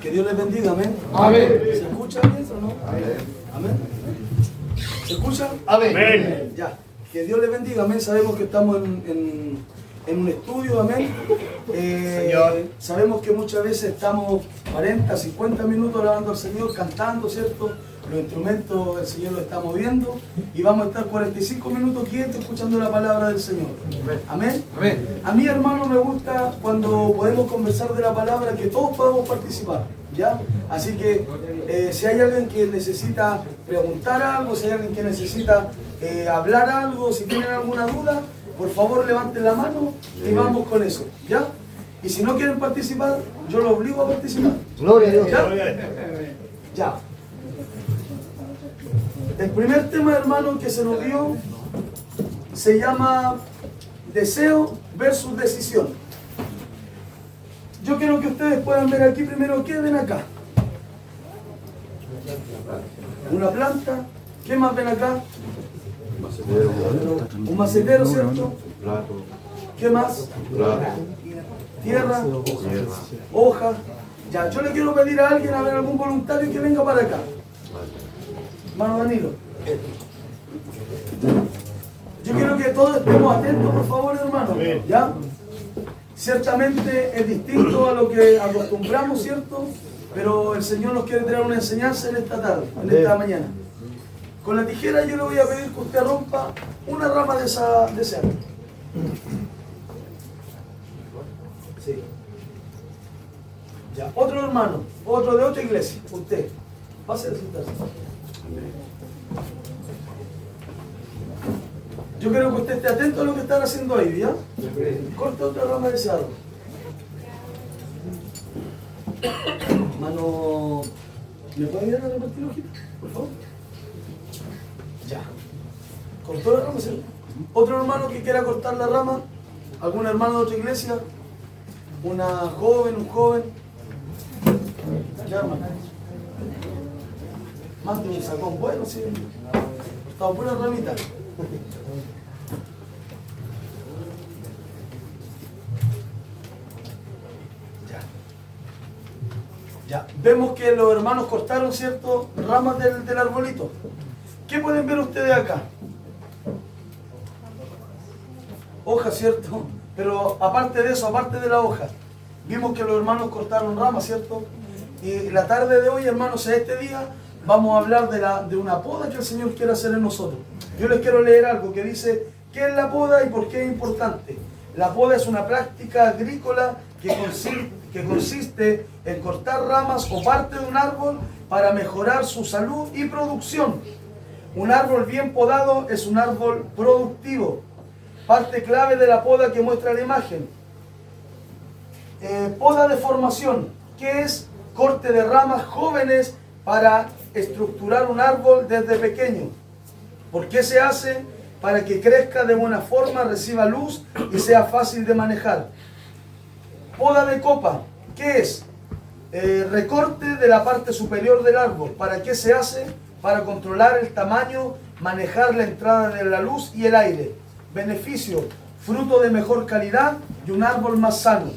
Que Dios les bendiga, amén. Amén. ¿Se escucha bien o no? Amén. Amén. ¿Se escucha? Amén. Ya. Que Dios les bendiga, amén. Sabemos que estamos en un estudio, amén. Señor. Sabemos que muchas veces estamos 40, 50 minutos alabando al Señor, cantando, ¿cierto? Los instrumentos del Señor los estamos viendo y vamos a estar 45 minutos quietos escuchando la palabra del Señor. Amén. Amén. A mí, hermano, me gusta cuando podemos conversar de la palabra que todos podamos participar, ¿ya? Así que si hay alguien que necesita preguntar algo, si hay alguien que necesita hablar algo, si tienen alguna duda, por favor levanten la mano y vamos con eso, ¿ya? Y si no quieren participar, yo los obligo a participar. Gloria a Dios. ¿Ya? Ya. El primer tema, hermano, que se nos dio se llama deseo versus decisión. Yo quiero que ustedes puedan ver aquí primero qué ven acá. Una planta. ¿Qué más ven acá? Un macetero, ¿cierto? ¿Qué más? Tierra, hoja. Ya, yo le quiero pedir a alguien, a ver, algún voluntario que venga para acá. Hermano Danilo. Yo quiero que todos estemos atentos, por favor, hermano. ¿Ya? Ciertamente es distinto a lo que acostumbramos, ¿cierto? Pero el Señor nos quiere traer una enseñanza en esta tarde, en esta mañana. Con la tijera yo le voy a pedir que usted rompa una rama de ese árbol. Sí. Ya, otro hermano, otro de otra iglesia, usted. Pase a sentarse. Yo quiero que usted esté atento a lo que están haciendo ahí, ¿ya? Corta otra rama de ese árbol. Mano, ¿me puede ayudar a repartir hojitas, por favor? Ya. ¿Cortó la rama? ¿Sí? Otro hermano que quiera cortar la rama, algún hermano de otra iglesia, una joven, un joven. Ya, hermano. Más de un sacón, bueno, sí. Estaba pura ramita. Ya, vemos que los hermanos cortaron, ¿cierto?, ramas del arbolito. ¿Qué pueden ver ustedes acá? Hoja, ¿cierto? Pero aparte de eso, aparte de la hoja, vimos que los hermanos cortaron ramas, ¿cierto? Y la tarde de hoy, hermanos, este día, vamos a hablar de una poda que el Señor quiere hacer en nosotros. Yo les quiero leer algo que dice, ¿qué es la poda y por qué es importante? La poda es una práctica agrícola que consiste en cortar ramas o parte de un árbol para mejorar su salud y producción. Un árbol bien podado es un árbol productivo. Parte clave de la poda que muestra la imagen. Poda de formación, que es corte de ramas jóvenes para estructurar un árbol desde pequeño. ¿Por qué se hace? Para que crezca de buena forma, reciba luz y sea fácil de manejar. Poda de copa, ¿qué es? Recorte de la parte superior del árbol. ¿Para qué se hace? Para controlar el tamaño, manejar la entrada de la luz y el aire. Beneficio, fruto de mejor calidad y un árbol más sano.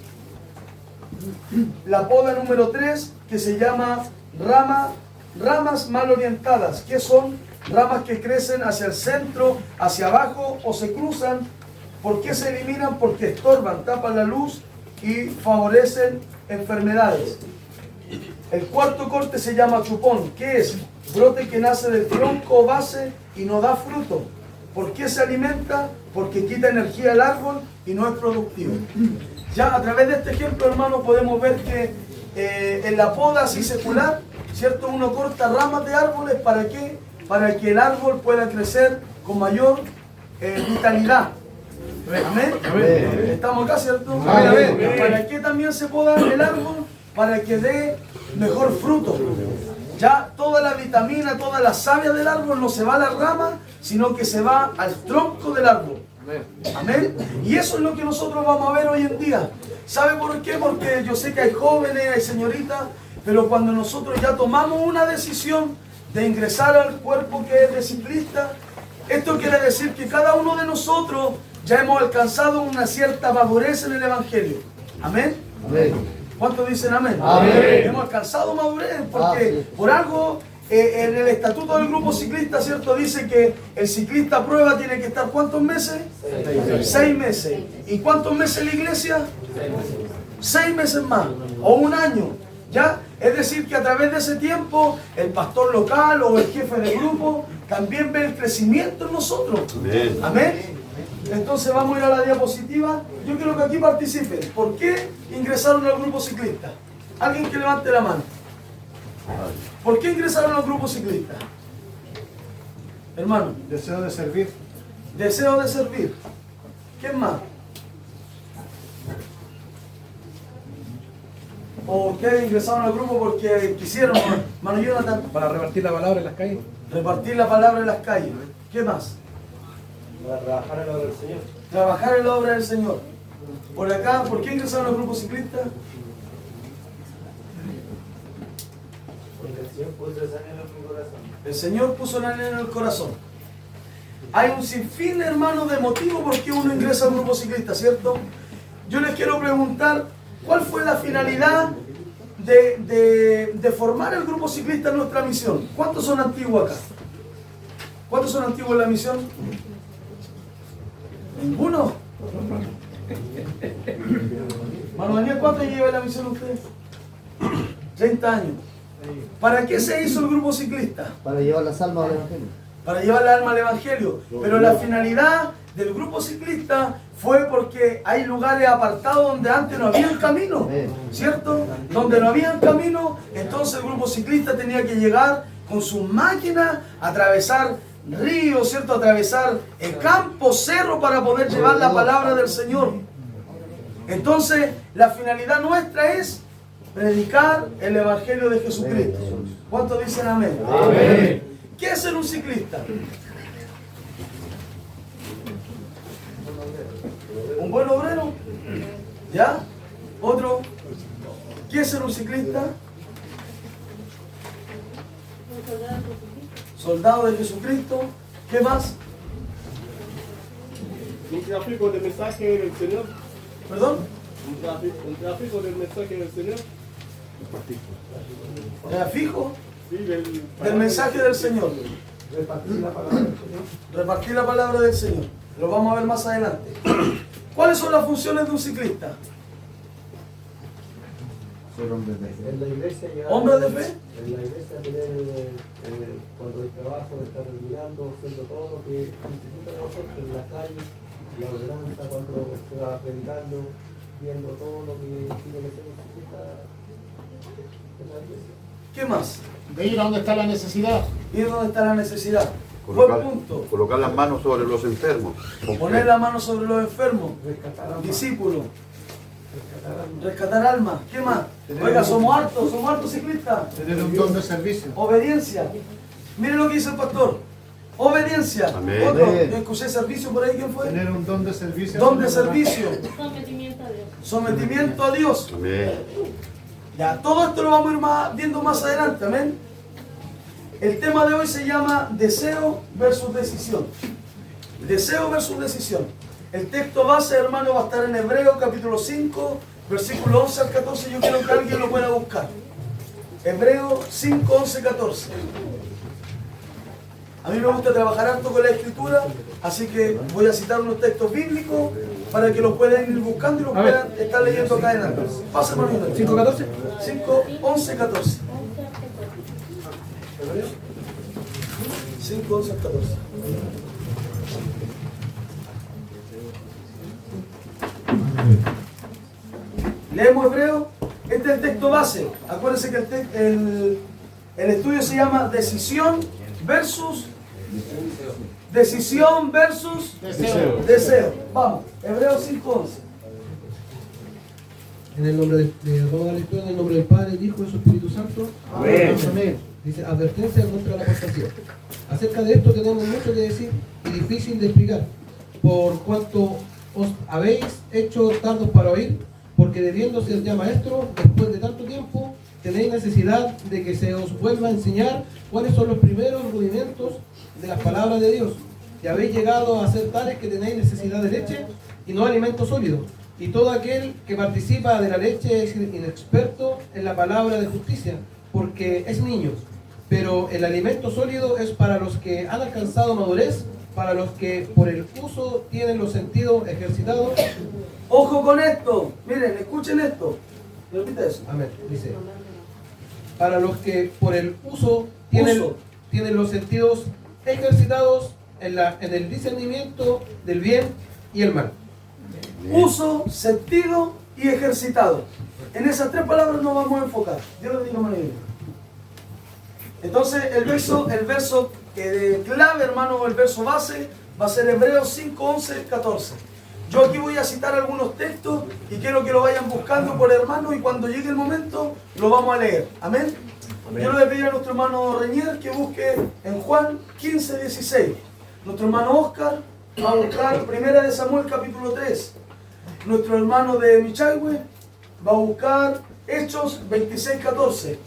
La poda número 3, que se llama ramas mal orientadas, que son ramas que crecen hacia el centro, hacia abajo o se cruzan. ¿Por qué se eliminan? Porque estorban, tapan la luz y favorecen enfermedades. El cuarto corte se llama chupón, que es brote que nace del tronco o base y no da fruto. ¿Por qué se alimenta? Porque quita energía al árbol y no es productivo. Ya a través de este ejemplo, hermano, podemos ver que en la poda así secular, ¿cierto? Uno corta ramas de árboles, ¿para qué? Para que el árbol pueda crecer con mayor vitalidad. ¿Amén? Amén. ¿Estamos acá, cierto? Amén. ¿Para qué también se poda el árbol? Para que dé mejor fruto. Ya toda la vitamina, toda la savia del árbol no se va a la rama, sino que se va al tronco del árbol. Amén. Y eso es lo que nosotros vamos a ver hoy en día. ¿Sabe por qué? Porque yo sé que hay jóvenes, hay señoritas, pero cuando nosotros ya tomamos una decisión de ingresar al cuerpo que es de ciclista, esto quiere decir que cada uno de nosotros ya hemos alcanzado una cierta madurez en el Evangelio. Amén. Amén. ¿Cuántos dicen amén? Amén. Hemos alcanzado madurez porque por algo en el estatuto del grupo ciclista, ¿cierto? Dice que el ciclista a prueba tiene que estar ¿cuántos meses? 6 meses. ¿Y cuántos meses en la iglesia? 6 meses más o un año. ¿Ya? Es decir, que a través de ese tiempo el pastor local o el jefe del grupo también ve el crecimiento en nosotros. Amén. Amén. Entonces vamos a ir a la diapositiva. Yo quiero que aquí participen. ¿Por qué ingresaron al grupo ciclista? Alguien que levante la mano. ¿Por qué ingresaron al grupo ciclista? Hermano. Deseo de servir. Deseo de servir. ¿Quién más? ¿O ustedes ingresaron al grupo porque quisieron, hermano Jonathan? Para repartir la palabra en las calles. Repartir la palabra en las calles. ¿Qué más? Para trabajar en la obra del Señor. Trabajar en la obra del Señor. Por acá, ¿por qué ingresaron al grupo ciclista? Porque el Señor puso esa anhelo en mi corazón. El Señor puso el anhelo en el corazón. Hay un sinfín, hermano, de motivos por qué uno ingresa al grupo ciclista, ¿cierto? Yo les quiero preguntar, ¿cuál fue la finalidad de formar el grupo ciclista en nuestra misión? ¿Cuántos son antiguos acá? ¿Cuántos son antiguos en la misión? ¿Ninguno? Mano Daniel, ¿cuánto lleva en la misión usted? 30 años. ¿Para qué se hizo el grupo ciclista? Para llevar las almas al Evangelio. Para llevar la alma al Evangelio. Pero la finalidad del grupo ciclista fue porque hay lugares apartados donde antes no había camino, ¿cierto? Donde no había camino, entonces el grupo ciclista tenía que llegar con sus máquinas, atravesar ríos, ¿cierto? Atravesar el campo, cerro para poder llevar la palabra del Señor. Entonces, la finalidad nuestra es predicar el Evangelio de Jesucristo. ¿Cuántos dicen amén? Amén. ¿Qué es ser un ciclista? ¿Un buen obrero? ¿Ya? ¿Otro? ¿Qué es ser un ciclista? Soldado de Jesucristo. ¿Qué más? Un tráfico del mensaje del Señor. ¿Perdón? Un tráfico del mensaje del Señor. ¿Fijo? Sí, Del mensaje del Señor. Repartir la palabra del Señor. Repartir la palabra del Señor. Lo vamos a ver más adelante. ¿Cuáles son las funciones de un ciclista? Ser hombres de fe. En la iglesia ya. ¿Hombres de fe? En la iglesia tener, cuando el trabajo, estar mirando, haciendo todo lo que necesita de nosotros en la calle, la ordenanza, cuando se va predicando, viendo todo lo que tiene que ser un ciclista en la iglesia. ¿Qué más? De ir a donde está la necesidad. Ir donde está la necesidad. Colocar, Buen punto. colocar las manos sobre los enfermos. Poner la mano sobre los enfermos. Rescatar almas. Discípulos. Rescatar almas. Rescatar almas. ¿Qué más? Oiga, somos hartos ciclistas. Tener un don de servicio. Obediencia. Miren lo que dice el pastor. Obediencia. Amén. Otro. Amén. Yo escuché servicio por ahí. ¿Quién fue? Tener un don de servicio. Don de servicio. Sometimiento a Dios. Sometimiento a Dios. Amén. Ya, todo esto lo vamos a ir viendo más adelante, amén. El tema de hoy se llama deseo versus decisión. Deseo versus decisión. El texto base, hermano, va a estar en Hebreos capítulo 5, versículo 11 al 14. Yo quiero que alguien lo pueda buscar. Hebreos 5, 11, 14. A mí me gusta trabajar harto con la escritura, así que voy a citar unos textos bíblicos para que los puedan ir buscando y los puedan estar leyendo acá adelante. Pasa por 5, 14. 5, 11, 14. 5, 11, 14. Leemos Hebreo. Este es el texto base. Acuérdense que el estudio se llama decisión versus deseo. Vamos, Hebreos 5:11. En el nombre vamos a dar lectura en el nombre del Padre, del Hijo y del Espíritu Santo. Amén. Dice, advertencia contra la apostasía. Acerca de esto tenemos mucho que decir y difícil de explicar, por cuanto os habéis hecho tardos para oír, porque debiendo ser ya maestros, después de tanto tiempo, tenéis necesidad de que se os vuelva a enseñar cuáles son los primeros rudimentos de las palabras de Dios. Y habéis llegado a ser tales que tenéis necesidad de leche y no alimento sólido, Y todo aquel que participa de la leche es inexperto en la palabra de justicia, porque es niño. Pero el alimento sólido es para los que han alcanzado madurez, para los que por el uso tienen los sentidos ejercitados. Ojo con esto. Miren, escuchen esto. Repita eso. Amén. Dice, para los que por el uso tienen los sentidos ejercitados en el discernimiento del bien y el mal. Uso, sentido y ejercitado. En esas tres palabras nos vamos a enfocar. Dios lo diga, hermano. Entonces el verso clave, hermano, el verso base va a ser Hebreos 5, 11, 14. Yo aquí voy a citar algunos textos y quiero que lo vayan buscando por hermano, y cuando llegue el momento lo vamos a leer. Amén. Yo le voy a pedir a nuestro hermano Reñer que busque en Juan 15, 16. Nuestro hermano Oscar va a buscar 1 Samuel capítulo 3. Nuestro hermano de Michagüe va a buscar Hechos 26, 14.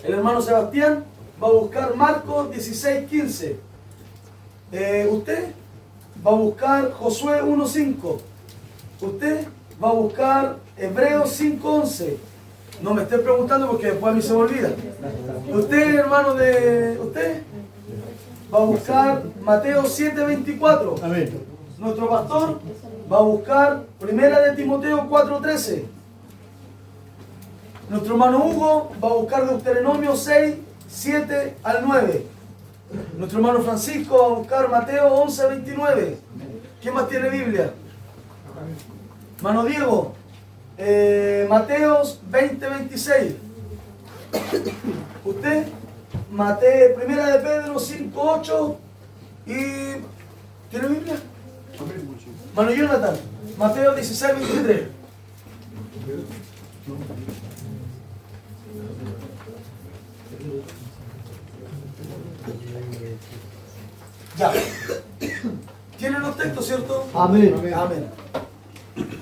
El hermano Sebastián va a buscar Marcos 16, 15. Usted va a buscar Josué 1, 5. Usted va a buscar Hebreos 5, 11. No me esté preguntando porque después a mí se me olvida. Usted, hermano de usted, va a buscar Mateo 7, 24. Nuestro pastor va a buscar 1 de Timoteo 4, 13. Nuestro hermano Hugo va a buscar Deuteronomio 6, 7 al 9. Nuestro hermano Francisco va a buscar Mateo 11, 29. ¿Quién más tiene Biblia? Hermano Diego, Mateos 20, 26. Usted, Mateo, 1 de Pedro 5, 8. ¿Y tiene Biblia? Hermano Jonathan, Mateo 16, 23. Ya. ¿Tienen los textos, cierto? Amén. Amén.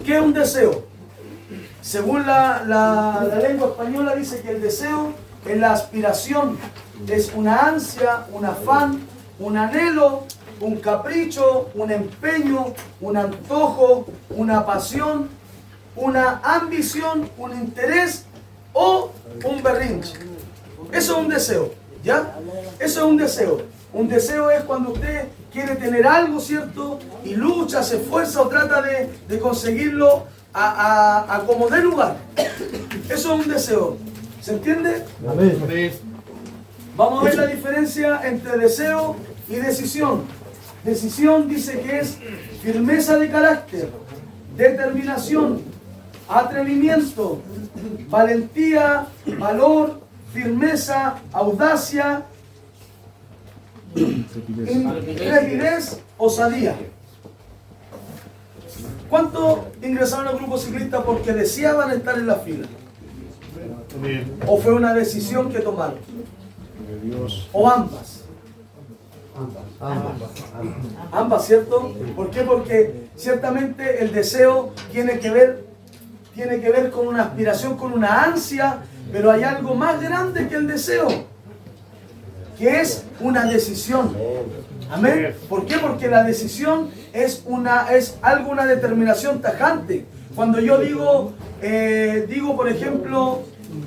¿Qué es un deseo? Según la lengua española dice que el deseo es la aspiración, es una ansia, un afán, un anhelo, un capricho, un empeño, un antojo, una pasión, una ambición, un interés o un berrinche. Eso es un deseo, ¿ya? Eso es un deseo. Un deseo es cuando usted quiere tener algo, ¿cierto? Y lucha, se esfuerza o trata de conseguirlo a como dé lugar. Eso es un deseo. ¿Se entiende? Amén. Vamos a ver la diferencia entre deseo y decisión. Decisión dice que es firmeza de carácter, determinación, atrevimiento, valentía, valor, firmeza, audacia, intrepidez, osadía. ¿Cuántos ingresaron al grupo ciclista porque deseaban estar en la fila? ¿O fue una decisión que tomaron? ¿O ambas? Ambas, ¿cierto? ¿Por qué? Porque ciertamente el deseo tiene que ver con una aspiración, con una ansia, pero hay algo más grande que el deseo, que es una decisión. Amén. ¿Por qué? Porque la decisión es una determinación tajante. Cuando yo digo, por ejemplo,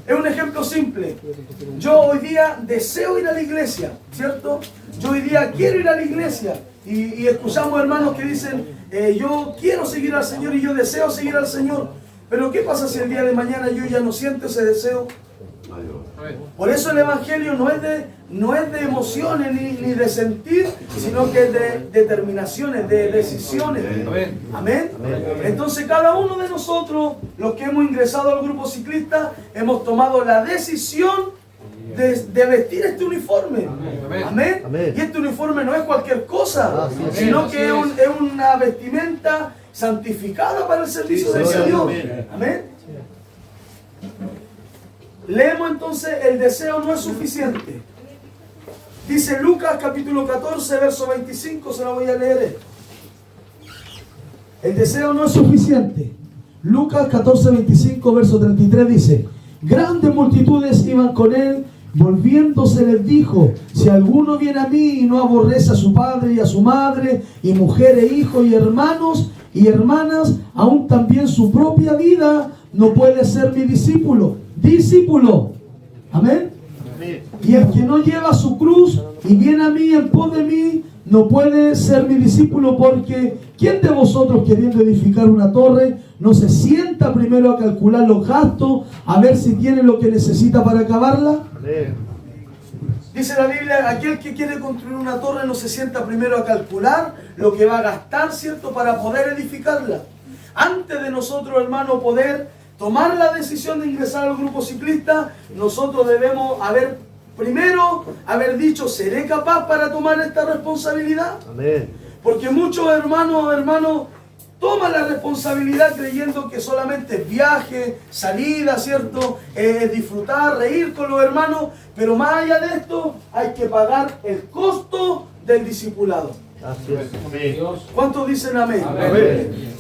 es un ejemplo simple. Yo hoy día deseo ir a la iglesia, ¿cierto? Yo hoy día quiero ir a la iglesia. Y escuchamos hermanos que dicen, yo quiero seguir al Señor y yo deseo seguir al Señor. Pero ¿qué pasa si el día de mañana yo ya no siento ese deseo? Por eso el Evangelio no es de emociones ni de sentir, sino que es de determinaciones, de decisiones. Amén. Entonces cada uno de nosotros, los que hemos ingresado al grupo ciclista, hemos tomado la decisión de vestir este uniforme. Amén. Y este uniforme no es cualquier cosa, sino que es una vestimenta santificada para el servicio del Señor. Amén. Leemos entonces, el deseo no es suficiente. Dice Lucas capítulo 14, verso 25, se lo voy a leer. El deseo no es suficiente. Lucas 14, 25, verso 33 dice: grandes multitudes iban con él, volviéndose les dijo: si alguno viene a mí y no aborrece a su padre y a su madre, y mujer e hijo y hermanos, y hermanas, aún también su propia vida, no puede ser mi discípulo. Discípulo. Amén. Y el que no lleva su cruz y viene a mí en pos de mí, no puede ser mi discípulo, porque ¿quién de vosotros, queriendo edificar una torre, no se sienta primero a calcular los gastos, a ver si tiene lo que necesita para acabarla? Dice la Biblia, aquel que quiere construir una torre no se sienta primero a calcular lo que va a gastar, ¿cierto?, para poder edificarla. Antes de nosotros, hermano, poder tomar la decisión de ingresar al grupo ciclista, nosotros debemos primero haber dicho, ¿seré capaz para tomar esta responsabilidad? Amén. Porque muchos hermanos, toman la responsabilidad creyendo que solamente es viaje, salida, ¿cierto? Disfrutar, reír con los hermanos, pero más allá de esto hay que pagar el costo del discipulado. Así es. ¿Cuántos dicen amén? Amén.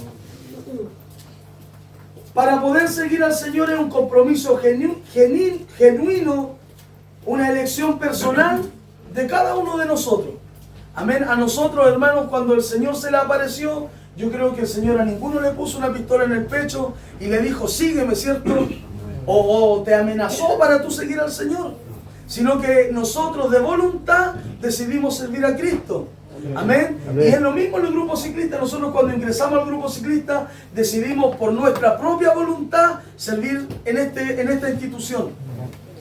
Para poder seguir al Señor es un compromiso genuino, una elección personal de cada uno de nosotros. Amén. A nosotros, hermanos, cuando el Señor se le apareció, yo creo que el Señor a ninguno le puso una pistola en el pecho y le dijo, sígueme, ¿cierto? O te amenazó para tú seguir al Señor. Sino que nosotros de voluntad decidimos servir a Cristo. Amén. Amén. Y es lo mismo en el grupo ciclista. Nosotros cuando ingresamos al grupo ciclista decidimos por nuestra propia voluntad servir en esta institución.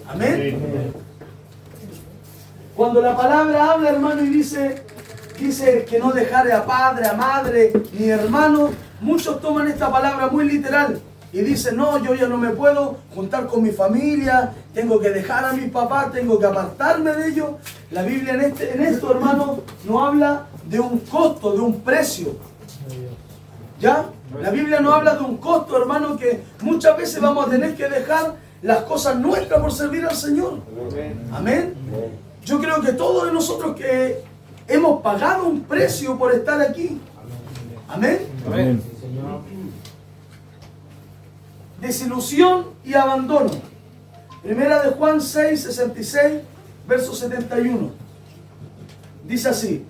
Amén. Cuando la palabra habla, hermano, y dice que no dejare a padre, a madre, ni hermano, muchos toman esta palabra muy literal y dicen, no, yo ya no me puedo juntar con mi familia, tengo que dejar a mi papá, tengo que apartarme de ellos. La Biblia en esto, hermano, no habla de un costo, de un precio. ¿Ya? La Biblia no habla de un costo, hermano, que muchas veces vamos a tener que dejar las cosas nuestras por servir al Señor. Amén. Yo creo que todos de nosotros que hemos pagado un precio por estar aquí. Amén. Amén. Desilusión y abandono. Primera de Juan 6, 66, verso 71. Dice así.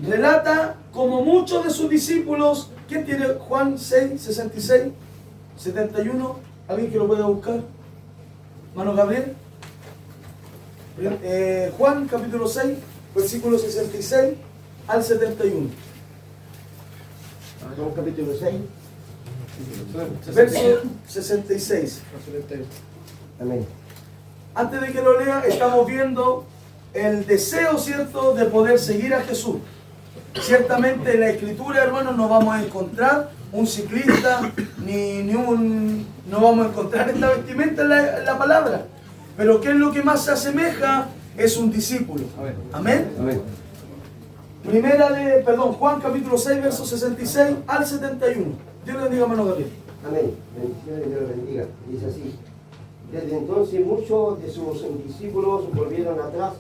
Relata como muchos de sus discípulos. ¿Quién tiene Juan 6, 66, 71? ¿Alguien que lo pueda buscar? Mano Gabriel. Juan capítulo 6, versículo 66 al 71. Juan capítulo 6. Verso 66. Amén. Antes de que lo lea, estamos viendo el deseo, ¿cierto?, de poder seguir a Jesús. Ciertamente en la Escritura, hermanos, no vamos a encontrar un ciclista, no vamos a encontrar esta vestimenta en la palabra. Pero ¿qué es lo que más se asemeja? Es un discípulo. Amén. Amén. Juan capítulo 6, verso 66 al 71. Dios le bendiga, hermano Gabriel. Amén. Bendiciones y Dios lo bendiga. Dice así. Desde entonces muchos de sus discípulos volvieron atrás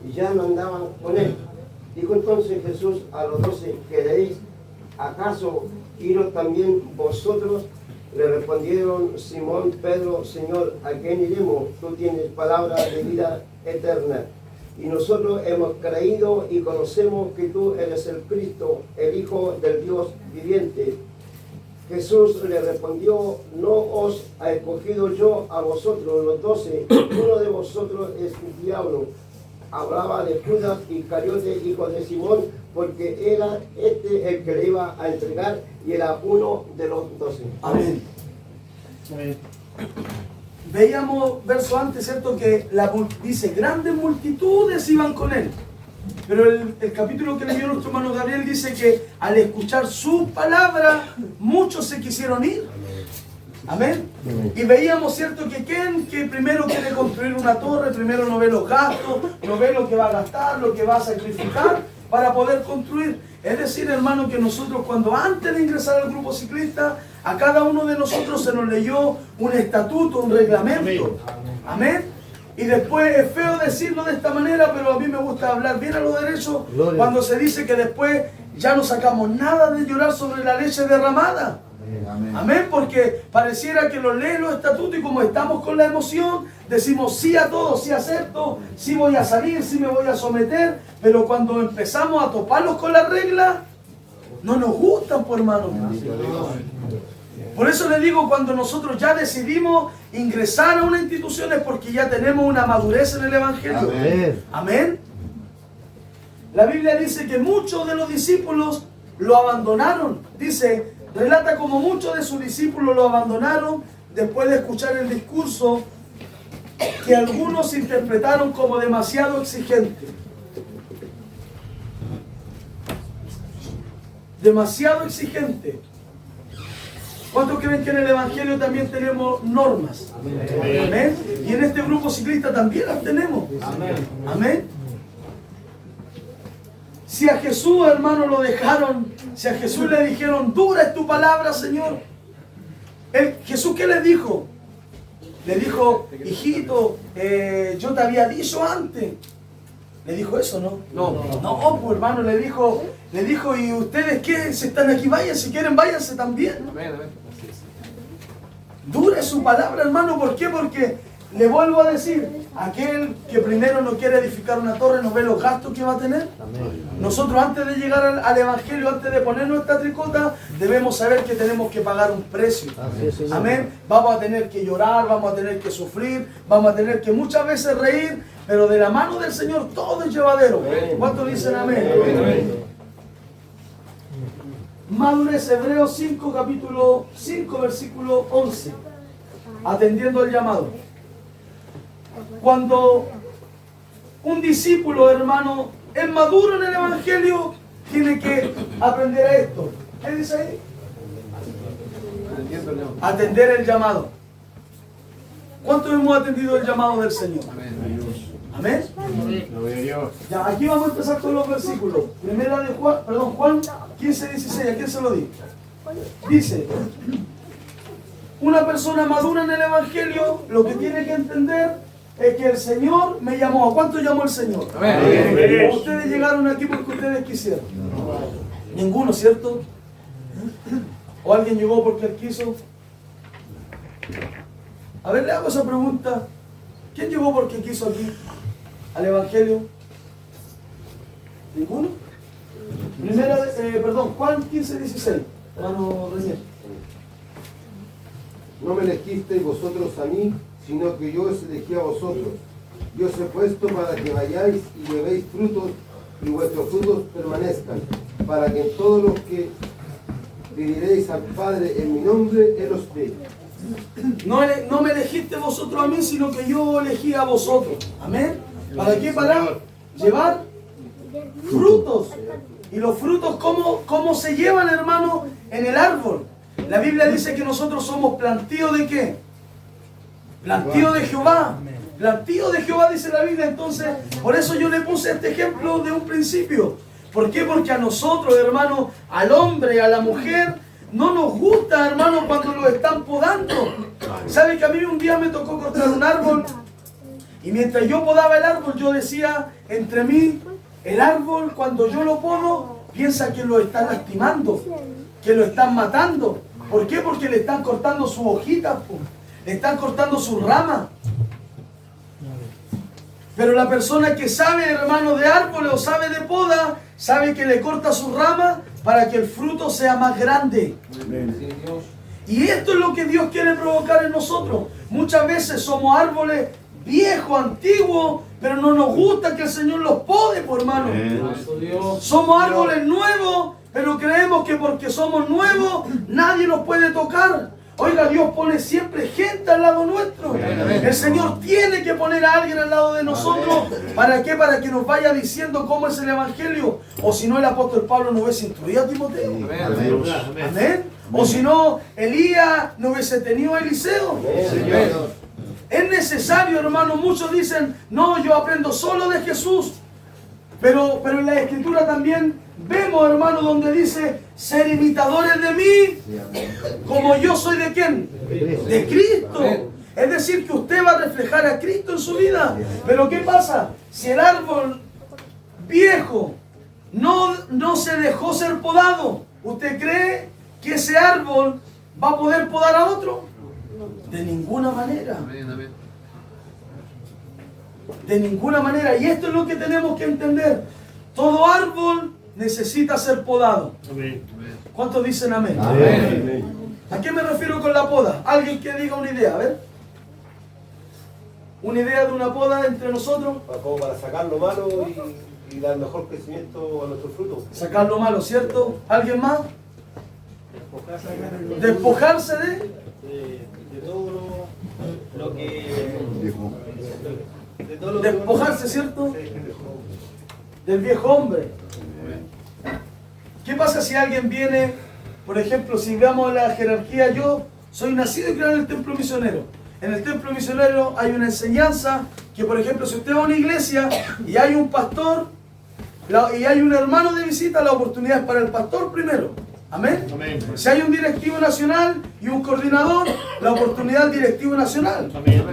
y ya no andaban con él. Dijo entonces Jesús a los 12, ¿queréis acaso iros también vosotros? Le respondieron Simón, Pedro, Señor, ¿a quién iremos? Tú tienes palabra de vida eterna. Y nosotros hemos creído y conocemos que tú eres el Cristo, el Hijo del Dios viviente. Jesús le respondió, no os he escogido yo a vosotros los 12, uno de vosotros es el diablo. Hablaba de Judas Iscariote, hijo de Simón, porque era el que le iba a entregar y era uno de los 12. Amén. Veíamos verso antes, ¿cierto? Que dice, grandes multitudes iban con él. Pero el capítulo que leyó nuestro hermano Gabriel dice que al escuchar su palabra, muchos se quisieron ir. Amén. Y veíamos, ¿cierto? Que quien que primero quiere construir una torre, primero no ve los gastos, no ve lo que va a gastar, lo que va a sacrificar para poder construir. Es decir, hermano, que nosotros cuando antes de ingresar al grupo ciclista, a cada uno de nosotros se nos leyó un estatuto, un reglamento. Amén. Y después es feo decirlo de esta manera, pero a mí me gusta hablar bien a lo derecho cuando se dice que después ya no sacamos nada de llorar sobre la leche derramada. Amén, porque pareciera que lo leen los estatutos y como estamos con la emoción, decimos sí a todo, sí acepto, sí voy a salir, sí me voy a someter, pero cuando empezamos a toparlos con las reglas, No nos gustan, por hermano. Por eso le digo, cuando nosotros ya decidimos ingresar a una institución es porque ya tenemos una madurez en el Evangelio. Amén. Amén. La Biblia dice que muchos de los discípulos lo abandonaron. Dice, relata como muchos de sus discípulos lo abandonaron después de escuchar el discurso que algunos interpretaron como demasiado exigente. Demasiado exigente. ¿Cuántos creen que en el Evangelio también tenemos normas? Amén. Y en este grupo ciclista también las tenemos. Amén. Si a Jesús, hermano, lo dejaron, si a Jesús le dijeron, dura es tu palabra, Señor. Jesús, ¿qué le dijo? Le dijo, hijito, yo te había dicho antes. ¿Le dijo eso, no? No, pues hermano, le dijo, ¿y ustedes qué? Si están aquí, váyanse, si quieren, váyanse también. Dura es su palabra, hermano, ¿por qué? Porque, le vuelvo a decir, aquel que primero no quiere edificar una torre no ve los gastos que va a tener. Nosotros antes de llegar al Evangelio, antes de poner nuestra tricota, debemos saber que tenemos que pagar un precio. Amén. Vamos a tener que llorar, vamos a tener que sufrir, vamos a tener que muchas veces reír, pero de la mano del Señor todo es llevadero. ¿Cuántos dicen amén? Madurez, Hebreos 5, capítulo 5, versículo 11. Atendiendo el llamado. Cuando un discípulo, hermano, es maduro en el Evangelio, tiene que aprender a esto. ¿Qué dice ahí? Atender el llamado. ¿Cuántos hemos atendido el llamado del Señor? Amén. Ya, aquí vamos a empezar con los versículos. Primera de Juan 15, 16. ¿A quién se lo di? Dice, una persona madura en el Evangelio, lo que tiene que entender es que el Señor me llamó. ¿A cuánto llamó el Señor? Amén. Ustedes llegaron aquí porque ustedes quisieron. Ninguno, ¿cierto? ¿O alguien llegó porque él quiso? A ver, le hago esa pregunta. ¿Quién llegó porque quiso aquí al Evangelio? ¿Ninguno? Juan 15, 16. Hermano Reñer. No me elegisteis vosotros a mí, sino que yo os elegí a vosotros. Yo os he puesto para que vayáis y llevéis frutos, y vuestros frutos permanezcan, para que en todos los que pediréis al Padre en mi nombre, Él os dé. No me elegiste vosotros a mí, sino que yo elegí a vosotros. Amén. ¿Para qué? Para llevar frutos. Y los frutos, ¿cómo se llevan, hermano? En el árbol. La Biblia dice que nosotros somos plantío de ¿qué? Plantío de Jehová. Plantío de Jehová, dice la Biblia. Entonces, por eso yo le puse este ejemplo de un principio. ¿Por qué? Porque a nosotros, hermano, al hombre, a la mujer, no nos gusta, hermano, cuando lo están podando. ¿Sabe que a mí un día me tocó cortar un árbol? Y mientras yo podaba el árbol, yo decía entre mí, el árbol, cuando yo lo podo, piensa que lo están lastimando, que lo están matando. ¿Por qué? Porque le están cortando sus hojitas, le están cortando sus ramas. Pero la persona que sabe, hermano, de árboles o sabe de poda, sabe que le corta sus ramas para que el fruto sea más grande. Y esto es lo que Dios quiere provocar en nosotros. Muchas veces somos árboles viejos, antiguos, pero no nos gusta que el Señor los pode, por hermano. Somos árboles nuevos, pero creemos que porque somos nuevos, nadie nos puede tocar. Oiga, Dios pone siempre gente al lado nuestro. El Señor tiene que poner a alguien al lado de nosotros. ¿Para qué? Para que nos vaya diciendo cómo es el Evangelio. O si no, el apóstol Pablo no hubiese instruido a Timoteo. Amén. O si no, Elías no hubiese tenido a Eliseo. Es necesario, hermano. Muchos dicen, no, yo aprendo solo de Jesús. Pero en la Escritura también vemos, hermano, donde dice, ser imitadores de mí, como yo soy de ¿quién? De Cristo. Es decir, que usted va a reflejar a Cristo en su vida. Pero ¿qué pasa? Si el árbol viejo no se dejó ser podado, ¿usted cree que ese árbol va a poder podar a otro? De ninguna manera. De ninguna manera. Y esto es lo que tenemos que entender. Todo árbol necesita ser podado. Amén. ¿Cuántos dicen amén? Amén. ¿A qué me refiero con la poda? Alguien que diga una idea, a ver. Una idea de una poda entre nosotros. Como para sacar lo malo y dar mejor crecimiento a nuestros frutos. Sacar lo malo, ¿cierto? ¿Alguien más? Despojarse de todo lo que... Dijo. De todo lo que despojarse, ¿cierto? Del viejo hombre. ¿Qué pasa si alguien viene, por ejemplo, si veamos la jerarquía? Yo soy nacido y criado en el templo misionero. En el templo misionero hay una enseñanza que, por ejemplo, si usted va a una iglesia y hay un pastor y hay un hermano de visita, la oportunidad es para el pastor primero. Amén. Amén. Si hay un directivo nacional y un coordinador, la oportunidad del directivo nacional. Amén.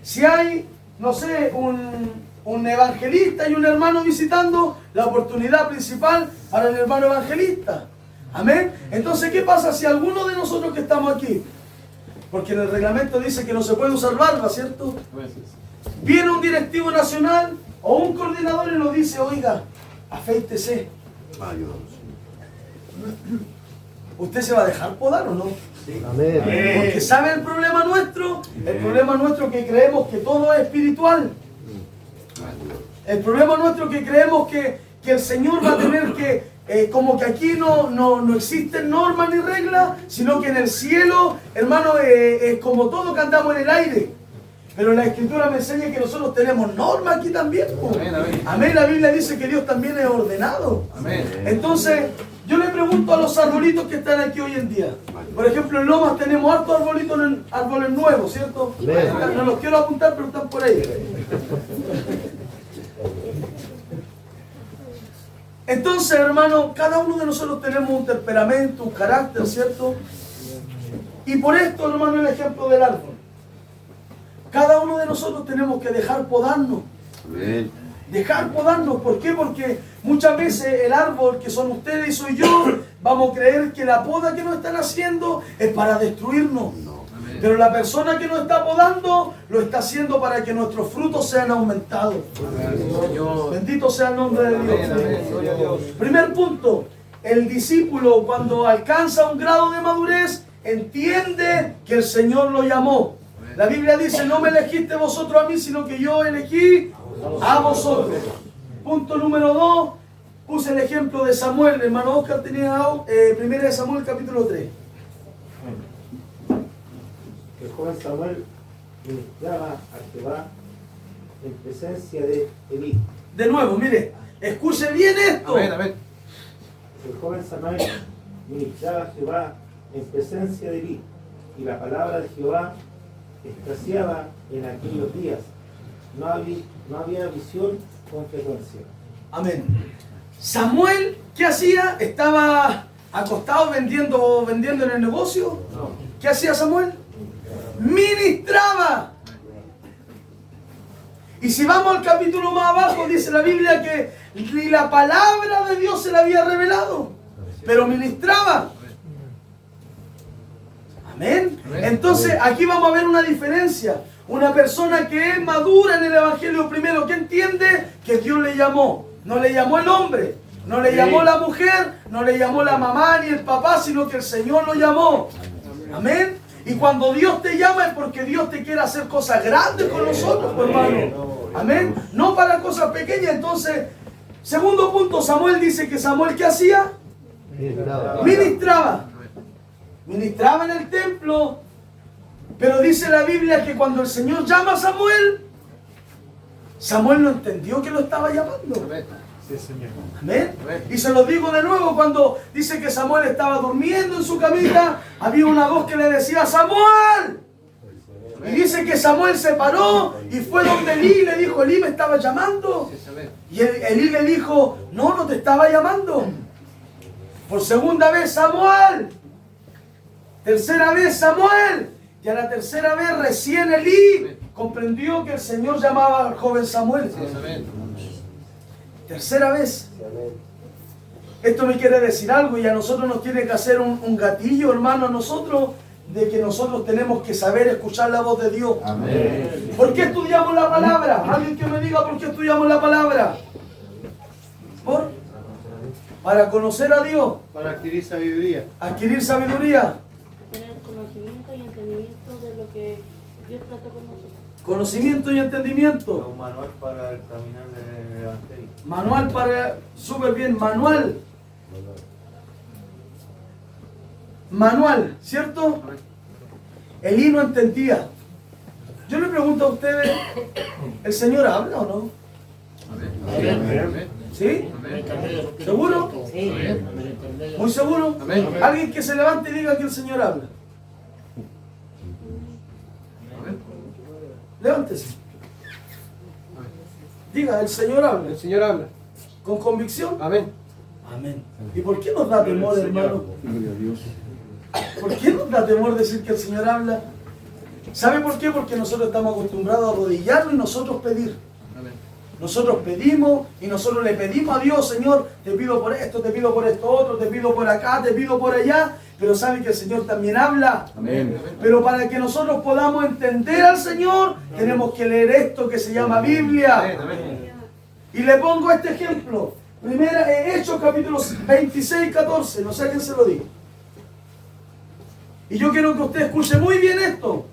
Si hay, no sé, un evangelista y un hermano visitando, la oportunidad principal para el hermano evangelista. Amén. Entonces, ¿qué pasa si alguno de nosotros que estamos aquí, porque en el reglamento dice que no se puede usar barba, ¿cierto? Viene un directivo nacional o un coordinador y nos dice, oiga, afeítese. Ayúdanos. ¿Usted se va a dejar podar o no? Amén. Porque ¿sabe el problema nuestro? El problema nuestro es que creemos que todo es espiritual. El problema nuestro es que creemos que el Señor va a tener que, como que aquí no existen normas ni reglas, sino que en el cielo, hermano, es como todo que andamos en el aire. Pero la Escritura me enseña que nosotros tenemos normas aquí también. Amén, amén. Amén, la Biblia dice que Dios también es ordenado. Amén. Entonces, yo le pregunto a los arbolitos que están aquí hoy en día. Por ejemplo, en Lomas tenemos hartos árboles nuevos, ¿cierto? Amén. No los quiero apuntar, pero están por ahí. Entonces, hermano, cada uno de nosotros tenemos un temperamento, un carácter, ¿cierto? Y por esto, hermano, el ejemplo del árbol. Cada uno de nosotros tenemos que dejar podarnos. Amén. Dejar podarnos. ¿Por qué? Porque muchas veces el árbol, que son ustedes y soy yo, vamos a creer que la poda que nos están haciendo es para destruirnos. Pero la persona que nos está podando lo está haciendo para que nuestros frutos sean aumentados. Bendito sea el nombre de Dios. Primer punto, el discípulo cuando alcanza un grado de madurez entiende que el Señor lo llamó. La Biblia dice, no me elegiste vosotros a mí, sino que yo elegí a vosotros. Punto número 2, puse el ejemplo de Samuel. Hermano Oscar tenía 1 de Samuel capítulo 3. El joven Samuel ministraba a Jehová en presencia de Elí. De nuevo, mire, escuche bien esto. Amén, amén. El joven Samuel ministraba a Jehová en presencia de Elí, y la palabra de Jehová escaseaba en aquellos días. No había visión con frecuencia. Amén. Samuel, ¿qué hacía? ¿Estaba acostado vendiendo en el negocio? No. ¿Qué hacía Samuel? Ministraba. Y si vamos al capítulo más abajo, dice la Biblia que ni la palabra de Dios se le había revelado, pero ministraba. Amén. Entonces aquí vamos a ver una diferencia. Una persona que es madura en el Evangelio primero, que entiende que Dios le llamó. No le llamó el hombre, no le llamó la mujer, no le llamó la mamá ni el papá, sino que el Señor lo llamó. Amén. Y cuando Dios te llama es porque Dios te quiere hacer cosas grandes con nosotros, hermano. Amén. No para cosas pequeñas. Entonces, segundo punto, Samuel dice que Samuel, ¿qué hacía? Ministraba. Ministraba en el templo. Pero dice la Biblia que cuando el Señor llama a Samuel, Samuel no entendió que lo estaba llamando. Amén. Y se lo digo de nuevo, cuando dice que Samuel estaba durmiendo en su camita, había una voz que le decía, ¡Samuel! Y dice que Samuel se paró y fue donde Elí y le dijo, Elí me estaba llamando. Y Elí le dijo, no te estaba llamando. Por segunda vez, Samuel. Tercera vez, Samuel. Y a la tercera vez recién Elí comprendió que el Señor llamaba al joven Samuel. Tercera vez. Esto me quiere decir algo y a nosotros nos tiene que hacer un gatillo, hermano, a nosotros, de que nosotros tenemos que saber escuchar la voz de Dios. Amén. ¿Por qué estudiamos la palabra? Alguien que me diga por qué estudiamos la palabra. Para conocer a Dios. Para adquirir sabiduría. Adquirir sabiduría. Tener conocimiento y entendimiento de lo que Dios trató con nosotros. Conocimiento y entendimiento. Un manual para el caminar del Evangelio. Manual para... Súper bien, manual. Manual, ¿cierto? Elí no entendía. Yo le pregunto a ustedes, ¿el Señor habla o no? ¿Sí? ¿Seguro? ¿Muy seguro? Alguien que se levante y diga que el Señor habla. Levántese. Diga, el Señor habla. El Señor habla. ¿Con convicción? Amén. Amén. ¿Y por qué nos da temor, hermano? ¿Por qué nos da temor decir que el Señor habla? ¿Sabe por qué? Porque nosotros estamos acostumbrados a arrodillarnos y nosotros pedir. Nosotros pedimos y nosotros le pedimos a Dios, Señor, te pido por esto, te pido por esto otro, te pido por acá, te pido por allá. Pero sabe que el Señor también habla. Amén. Pero para que nosotros podamos entender al Señor, tenemos que leer esto que se llama Biblia. Y le pongo este ejemplo. Primera, Hechos capítulo 26, 14. No sé a quién se lo digo. Y yo quiero que usted escuche muy bien esto.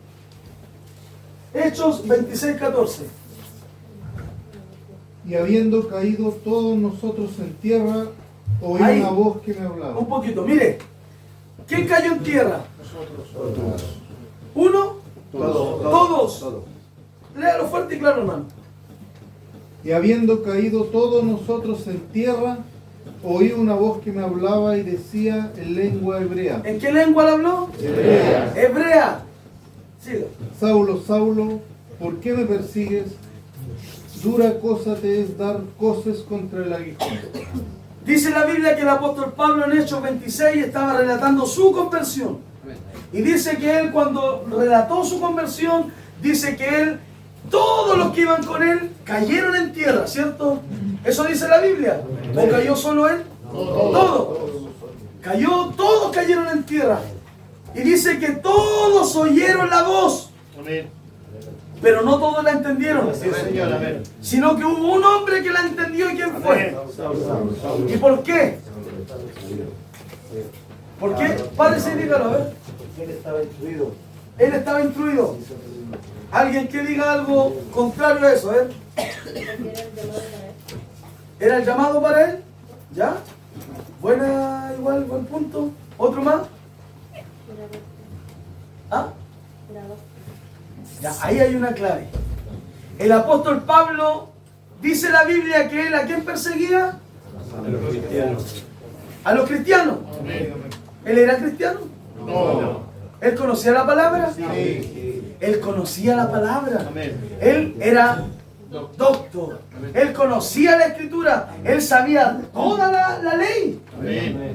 Hechos 26, 14. Y habiendo caído todos nosotros en tierra, oí Ahí. una voz que me hablaba. Un poquito, mire. ¿Quién cayó en tierra? ¿Uno? Todos. Léalo fuerte y claro, hermano. Y habiendo caído todos nosotros en tierra, oí una voz que me hablaba y decía en lengua hebrea. ¿En qué lengua le habló? Hebrea. Hebrea. Siga. Saulo, Saulo, ¿por qué me persigues? Dura cosa te es dar coces contra el aguijón. Dice la Biblia que el apóstol Pablo en Hechos 26 estaba relatando su conversión. Y dice que él cuando relató su conversión, dice que él, todos los que iban con él, cayeron en tierra, ¿cierto? Eso dice la Biblia. ¿O cayó solo él? Todos. Cayó, todos cayeron en tierra. Y dice que todos oyeron la voz. Pero no todos la entendieron. Sino que hubo un hombre que la entendió. ¿Y quién fue? ¿Y por qué? ¿Por qué? Párese y dígalo, a ver. Él estaba instruido. Él estaba instruido. Alguien que diga algo contrario a eso, ¿eh? ¿Era el llamado para él? ¿Ya? Buena, igual, buen punto. ¿Otro más? ¿Ah? Ya, ahí hay una clave. El apóstol Pablo, dice la Biblia que él, ¿a quién perseguía? A los cristianos. A los cristianos. ¿Él era cristiano? No. ¿Él conocía la palabra? Sí. Él conocía la palabra. Él era doctor. Él conocía la escritura. Él sabía toda la ley.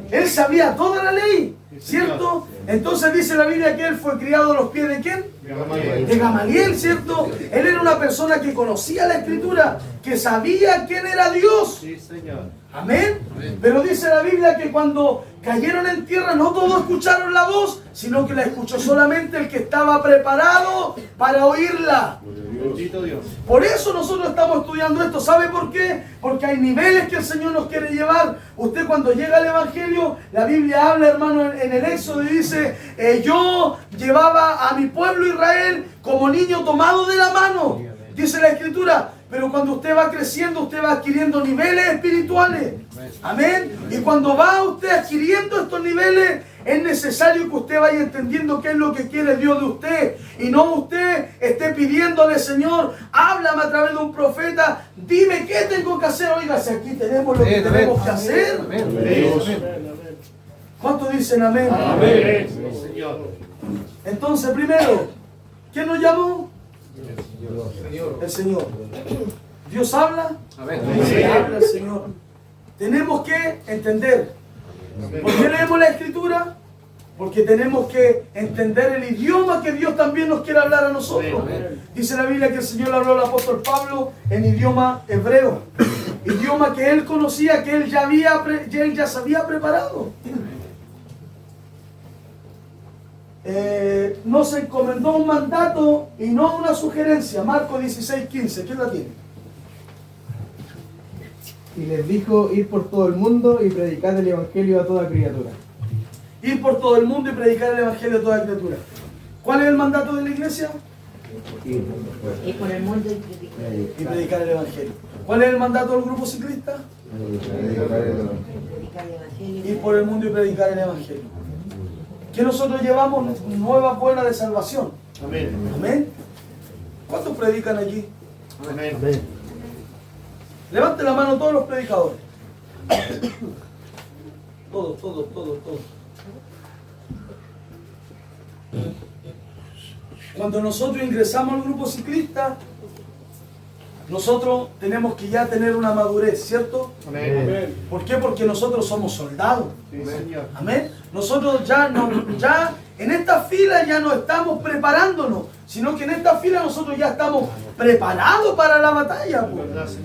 Él sabía toda la ley. ¿Cierto? Entonces dice la Biblia que él fue criado a los pies de ¿quién? De Gamaliel, ¿cierto? Él era una persona que conocía la escritura, que sabía quién era Dios. Sí, Señor. Amén. Pero dice la Biblia que cuando cayeron en tierra no todos escucharon la voz, sino que la escuchó solamente el que estaba preparado para oírla. Bendito Dios. Por eso nosotros estamos estudiando esto. ¿Sabe por qué? Porque hay niveles que el Señor nos quiere llevar. Usted cuando llega al Evangelio, la Biblia habla, hermano, en el Éxodo y dice, yo llevaba a mi pueblo Israel como niño tomado de la mano. Dice la Escritura. Pero cuando usted va creciendo, usted va adquiriendo niveles espirituales. Amén. Y cuando va usted adquiriendo estos niveles, es necesario que usted vaya entendiendo qué es lo que quiere Dios de usted. Y no usted esté pidiéndole, Señor, háblame a través de un profeta, dime qué tengo que hacer. Oiga, si aquí tenemos lo que tenemos que hacer. ¿Cuántos dicen amén? Amén. Señor. Entonces, primero, ¿quién nos llamó? El Señor. ¿Dios habla? Sí, habla el Señor. Tenemos que entender. ¿Por qué leemos la Escritura? Porque tenemos que entender el idioma que Dios también nos quiere hablar a nosotros. Dice la Biblia que el Señor habló al apóstol Pablo en idioma hebreo. Idioma que él conocía, que él ya se había preparado. Nos encomendó un mandato y no una sugerencia. Marcos 16:15. ¿Quién la tiene? Y les dijo, ir por todo el mundo y predicar el evangelio a toda criatura. Ir por todo el mundo y predicar el evangelio a toda criatura. ¿Cuál es el mandato de la iglesia? Ir por el mundo y predicar el evangelio. ¿Cuál es el mandato del grupo ciclista? predicar el evangelio. Ir por el mundo y predicar el evangelio. Que nosotros llevamos nuevas buenas de salvación. Amén. Amén. ¿Cuántos predican aquí? Amén. Levanten la mano todos los predicadores. Todos. Cuando nosotros ingresamos al grupo ciclista, nosotros tenemos que ya tener una madurez, ¿cierto? Amén. ¿Por qué? Porque nosotros somos soldados. Sí, Señor. Amén. Nosotros ya en esta fila ya no estamos preparándonos, sino que en esta fila nosotros ya estamos preparados para la batalla.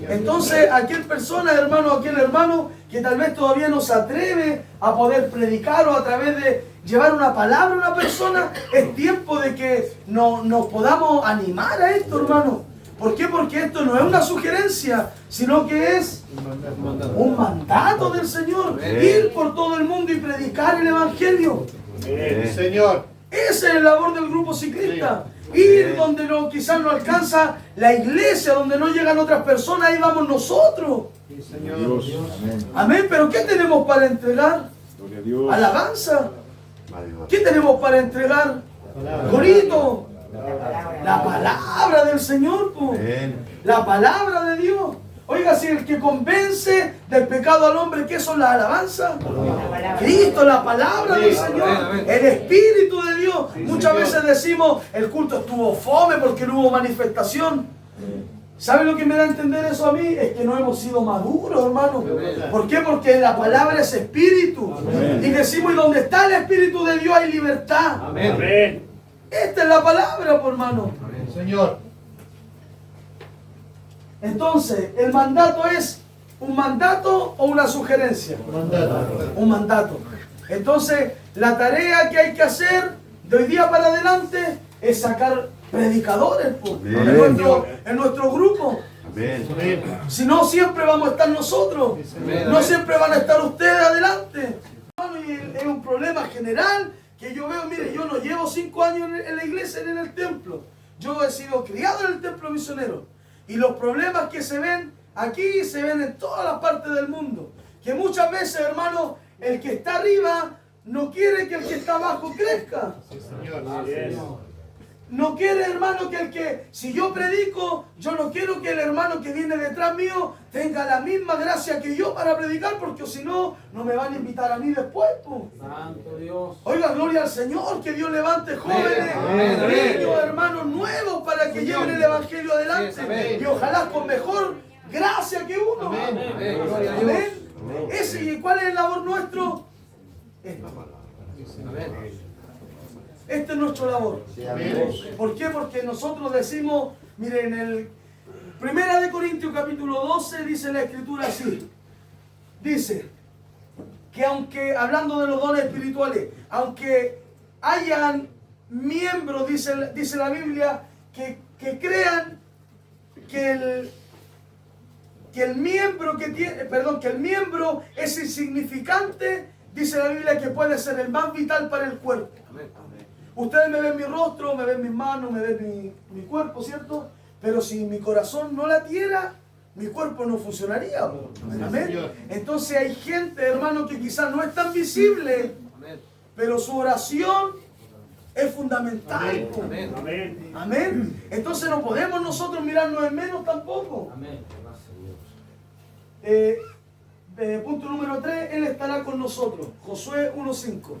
Entonces, aquel hermano que tal vez todavía no se atreve a poder predicar o a través de llevar una palabra a una persona, es tiempo de que nos podamos animar a esto, hermano. ¿Por qué? Porque esto no es una sugerencia, sino que es un mandato del Señor. Ir por todo el mundo y predicar el evangelio. Señor. Esa es la labor del grupo ciclista. Ir donde quizás no alcanza la iglesia, donde no llegan otras personas, ahí vamos nosotros. Sí, Señor. Amén. Pero ¿qué tenemos para entregar? Gloria a Dios. Alabanza. ¿Qué tenemos para entregar? Corito. La palabra del Señor, la palabra de Dios. Oiga, si el que convence del pecado al hombre, ¿qué son las alabanzas? Cristo, la palabra del Señor, el Espíritu de Dios. Muchas veces decimos, el culto estuvo fome porque no hubo manifestación. ¿Sabe lo que me da a entender eso a mí? Es que no hemos sido maduros, hermano. ¿Por qué? Porque la palabra es Espíritu. Y decimos, y donde está el Espíritu de Dios hay libertad. Amén. Esta es la palabra, por hermano. Señor. Entonces, ¿el mandato es un mandato o una sugerencia? Un mandato. Entonces, la tarea que hay que hacer de hoy día para adelante es sacar predicadores en nuestro grupo. Amén. Si no, siempre vamos a estar nosotros. No siempre van a estar ustedes adelante. Y es un problema general que yo veo. Mire, yo no llevo 5 años en la iglesia ni en el templo. Yo he sido criado en el templo misionero. Y los problemas que se ven aquí se ven en todas las partes del mundo. Que muchas veces, hermano, el que está arriba no quiere que el que está abajo crezca. Sí, Señor. No quiere, hermano, si yo predico, yo no quiero que el hermano que viene detrás mío tenga la misma gracia que yo para predicar, porque si no, no me van a invitar a mí después. Santo Dios. Oiga, gloria al Señor, que Dios levante jóvenes, niños, hermanos nuevos para que lleven el evangelio adelante. Y ojalá con mejor gracia que uno. Amén. ¿Y cuál es el labor nuestro? Esta es nuestra labor. ¿Por qué? Porque nosotros decimos, miren, en el 1 Corintios capítulo 12 dice la escritura así. Dice que aunque, hablando de los dones espirituales, aunque hayan miembros, dice la Biblia, que crean que el miembro es insignificante, dice la Biblia que puede ser el más vital para el cuerpo. Ustedes me ven mi rostro, me ven mis manos, me ven mi cuerpo, ¿cierto? Pero si mi corazón no latiera, mi cuerpo no funcionaría. Amén. Entonces hay gente, hermano, que quizás no es tan visible, pero su oración es fundamental. Amén. Entonces no podemos nosotros mirarnos en menos tampoco. Punto número 3, Él estará con nosotros. Josué 1:5.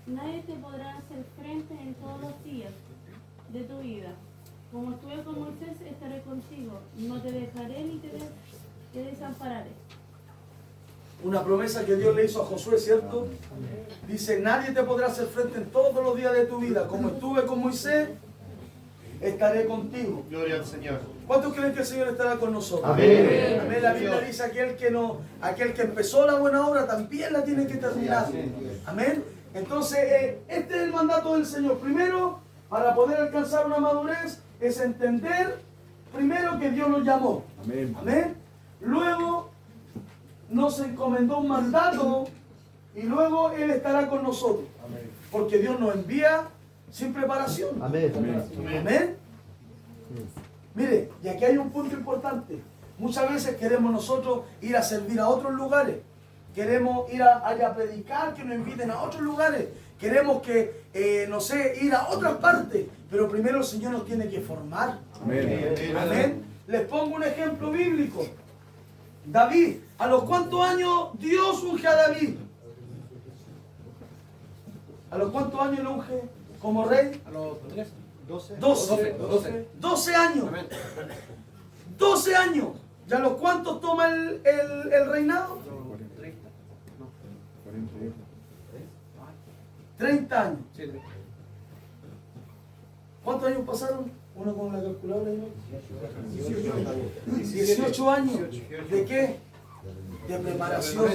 Nadie te podrá hacer frente en todos los días de tu vida. Como estuve con Moisés, estaré contigo. No te dejaré ni te desampararé. Una promesa que Dios le hizo a Josué, ¿cierto? Dice, nadie te podrá hacer frente en todos los días de tu vida. Como estuve con Moisés, estaré contigo. Gloria al Señor. ¿Cuántos creen que el Señor estará con nosotros? Amén. Amén. La Biblia dice, aquel que empezó la buena obra también la tiene que terminar. Amén. Entonces, este es el mandato del Señor. Primero, para poder alcanzar una madurez, es entender primero que Dios nos llamó. Amén. Amén. Luego nos encomendó un mandato y luego Él estará con nosotros. Porque Dios nos envía sin preparación. Amén. Amén. Mire, y aquí hay un punto importante. Muchas veces queremos nosotros ir a servir a otros lugares. Queremos ir a predicar, que nos inviten a otros lugares. Queremos que, no sé, ir a otras partes. Pero primero el Señor nos tiene que formar. Amén. Amén. Les pongo un ejemplo bíblico. David, ¿a los cuántos años Dios unge a David? ¿A los cuántos años lo unge como rey? A los 12. 12 años. 12 años. ¿Y a los cuántos toma el reinado? 30 años. 30. ¿Cuántos años pasaron? Uno con la calculadora. 18 años. ¿De qué? De preparación,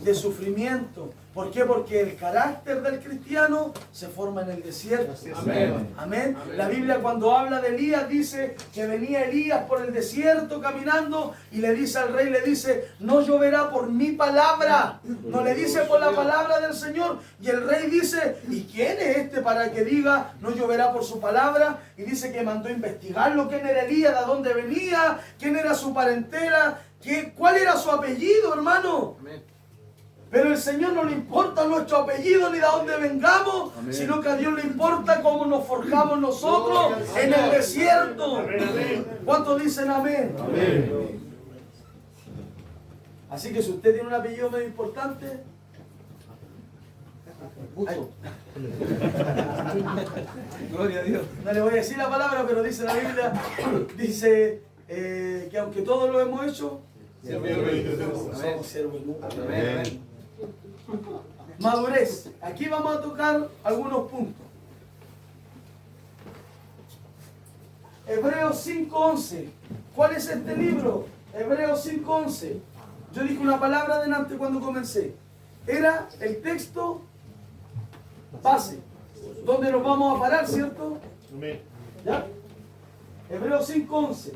de sufrimiento. ¿Por qué? Porque el carácter del cristiano se forma en el desierto. Amén. Amén. La Biblia cuando habla de Elías dice que venía Elías por el desierto caminando y le dice al rey, le dice, no lloverá por mi palabra. No le dice por la palabra del Señor. Y el rey dice, ¿y quién es este para que diga no lloverá por su palabra? Y dice que mandó a investigarlo, quién era Elías, de dónde venía, quién era su parentela, cuál era su apellido, hermano. Amén. Pero el Señor no le importa nuestro apellido ni de dónde vengamos, Amén. sino que a Dios le importa cómo nos forjamos nosotros en el desierto. ¿Cuántos dicen amén? Amén. Así que si usted tiene un apellido medio importante, ay, Gloria a Dios. no le voy a decir la palabra, pero dice la Biblia, dice que aunque todos lo hemos hecho, somos siervos inútiles. Amén. Madurez. Aquí vamos a tocar algunos puntos. Hebreos 5:11. ¿Cuál es este libro? Hebreos 5:11. Yo dije una palabra delante cuando comencé. Era el texto base, donde nos vamos a parar, ¿cierto? ¿Ya? Hebreos 5:11.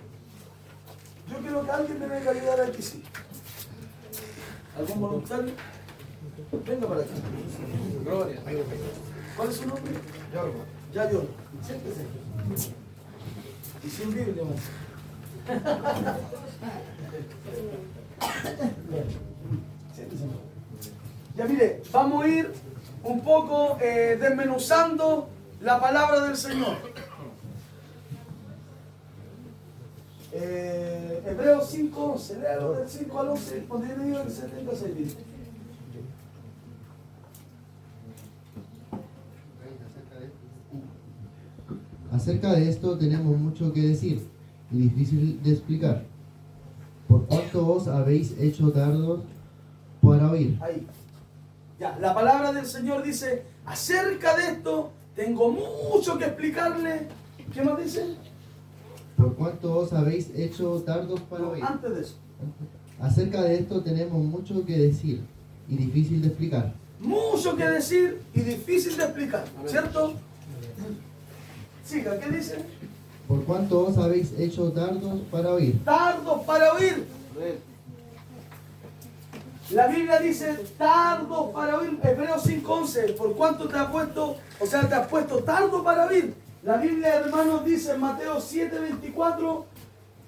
Yo quiero que alguien me venga a ayudar aquí, sí. ¿Algún voluntario? Venga para acá. Gloria. ¿Cuál es su nombre? Ya yo. Siéntese. Y sin Biblia, más. Siéntese. Ya mire, vamos a ir un poco desmenuzando la palabra del Señor. Hebreos 5:11, léalo del 5 al 11, cuando yo digo el 76 dice. Acerca de esto tenemos mucho que decir y difícil de explicar. Por cuanto os habéis hecho tardos para oír. Ahí. Ya, la palabra del Señor dice, acerca de esto tengo mucho que explicarle. ¿Qué más dice? Por cuanto os habéis hecho tardos para oír. Antes de eso. Acerca de esto tenemos mucho que decir y difícil de explicar. Mucho que decir y difícil de explicar, ¿cierto? Siga, ¿qué dice? Por cuanto os habéis hecho tardos para oír. Tardos para oír. La Biblia dice tardos para oír. Hebreos 5:11. ¿Por cuánto te has puesto? O sea, te has puesto tardo para oír. La Biblia, hermanos, dice en Mateo 7:24,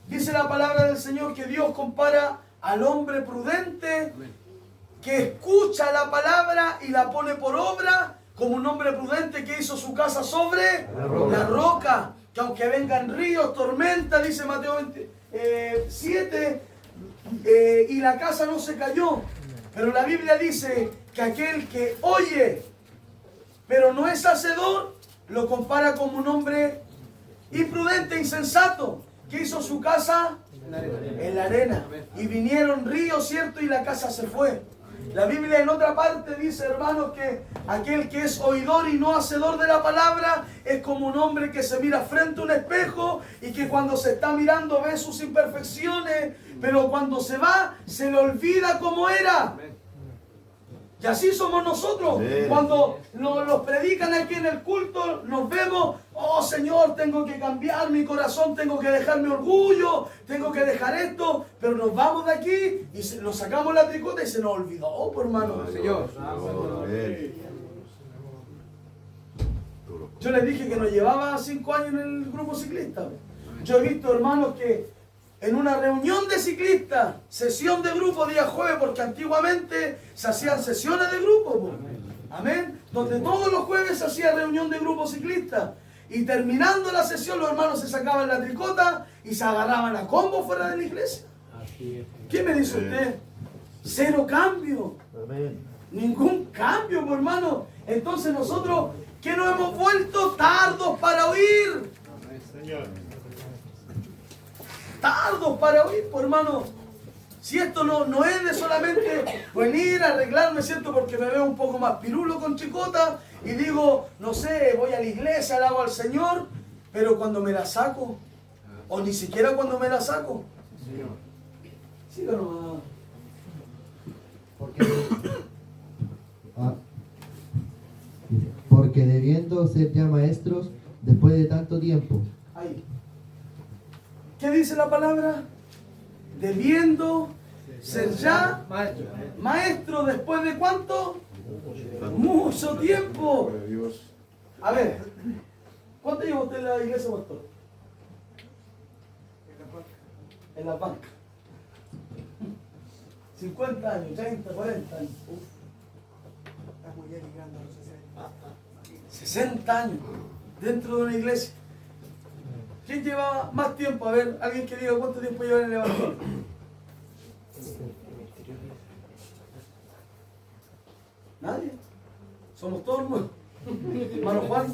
dice la palabra del Señor que Dios compara al hombre prudente que escucha la palabra y la pone por obra, como un hombre prudente que hizo su casa sobre la roca. Que aunque vengan ríos, tormenta, dice Mateo 7, y la casa no se cayó. Pero la Biblia dice que aquel que oye, pero no es hacedor, lo compara como un hombre imprudente, insensato, que hizo su casa en la arena. Y vinieron ríos, ¿cierto? Y la casa se fue. La Biblia en otra parte dice, hermanos, que aquel que es oidor y no hacedor de la palabra es como un hombre que se mira frente a un espejo y que cuando se está mirando ve sus imperfecciones, pero cuando se va se le olvida cómo era. Y así somos nosotros. Amén. Cuando los predican aquí en el culto, nos vemos, oh Señor, tengo que cambiar mi corazón, tengo que dejar mi orgullo, tengo que dejar esto, pero nos vamos de aquí y nos sacamos la tricota y se nos olvidó, oh, pues, hermano. Señor. Yo les dije que nos llevaba 5 años en el grupo ciclista. Yo he visto hermanos que en una reunión de ciclistas, sesión de grupo día jueves, porque antiguamente se hacían sesiones de grupo, po. Amén, donde todos los jueves se hacía reunión de grupo ciclista, y terminando la sesión los hermanos se sacaban la tricota y se agarraban a combo fuera de la iglesia. ¿Qué me dice usted? Cero cambio. Amén. Ningún cambio, mi hermano. Entonces nosotros, ¿qué nos hemos vuelto? Tardos para oír. Tardos para oír, pues, hermano. Si esto no es de solamente venir a arreglarme, ¿cierto? Porque me veo un poco más pirulo con chicota y digo, no sé, voy a la iglesia, le hago al Señor, pero cuando me la saco, o ni siquiera cuando me la saco. Sí o no. Porque debiendo ser ya maestros después de tanto tiempo. Ahí. ¿Qué dice la palabra? Debiendo ser ya maestro después de ¿cuánto? Mucho tiempo. A ver, ¿cuánto lleva usted en la iglesia, pastor? En la banca. 50 años, 30, 40 años. 60 años dentro de una iglesia. ¿Quién lleva más tiempo? A ver, alguien que diga cuánto tiempo lleva en el evangelio. ¿Nadie? Somos todos nuevos. Hermano Juan,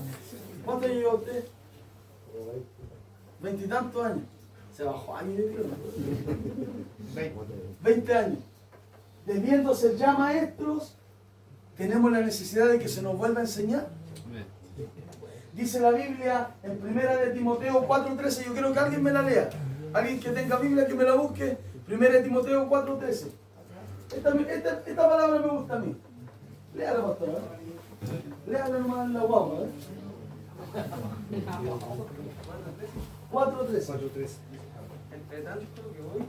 ¿cuánto lleva usted? 20 y tantos años. Se bajó años, yo creo. 20 años. Debiendo ser ya maestros, tenemos la necesidad de que se nos vuelva a enseñar. Dice la Biblia en 1 de Timoteo 4:13, yo quiero que alguien me la lea. Alguien que tenga Biblia que me la busque. 1 de Timoteo 4:13. Esta palabra me gusta a mí. Léala, pastora. Léala nomás en la guagua. 4:13. Entre tanto que voy,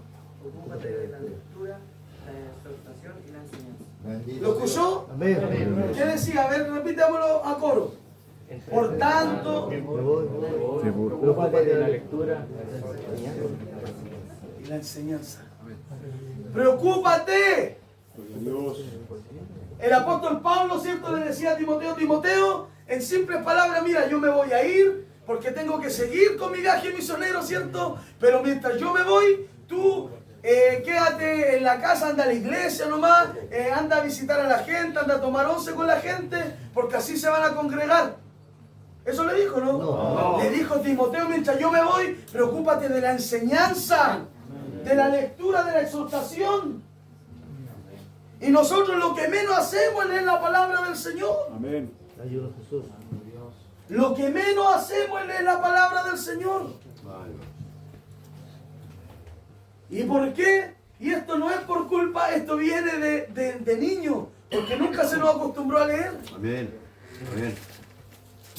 ocúpate de la lectura, la exhortación y la enseñanza. ¿Lo escuchó? Amén. ¿Qué decía? A ver, repitámoslo a coro. Por tanto, Ocúpate de la lectura y la enseñanza. Preocúpate. El apóstol Pablo, ¿cierto? Le decía a Timoteo, Timoteo, en simples palabras, mira, yo me voy a ir porque tengo que seguir con mi viaje misionero, ¿cierto? Pero mientras yo me voy, tú quédate en la casa, anda a la iglesia nomás, anda a visitar a la gente, anda a tomar once con la gente, porque así se van a congregar. ¿Eso le dijo, no? No. Le dijo Timoteo, mientras yo me voy, preocúpate de la enseñanza, de la lectura, de la exhortación. Y nosotros lo que menos hacemos es leer la palabra del Señor. Amén. Ayuda a Jesús. Lo que menos hacemos es leer la palabra del Señor. ¿Y por qué? Y esto no es por culpa, esto viene de niño, porque nunca se nos acostumbró a leer. Amén. Amén.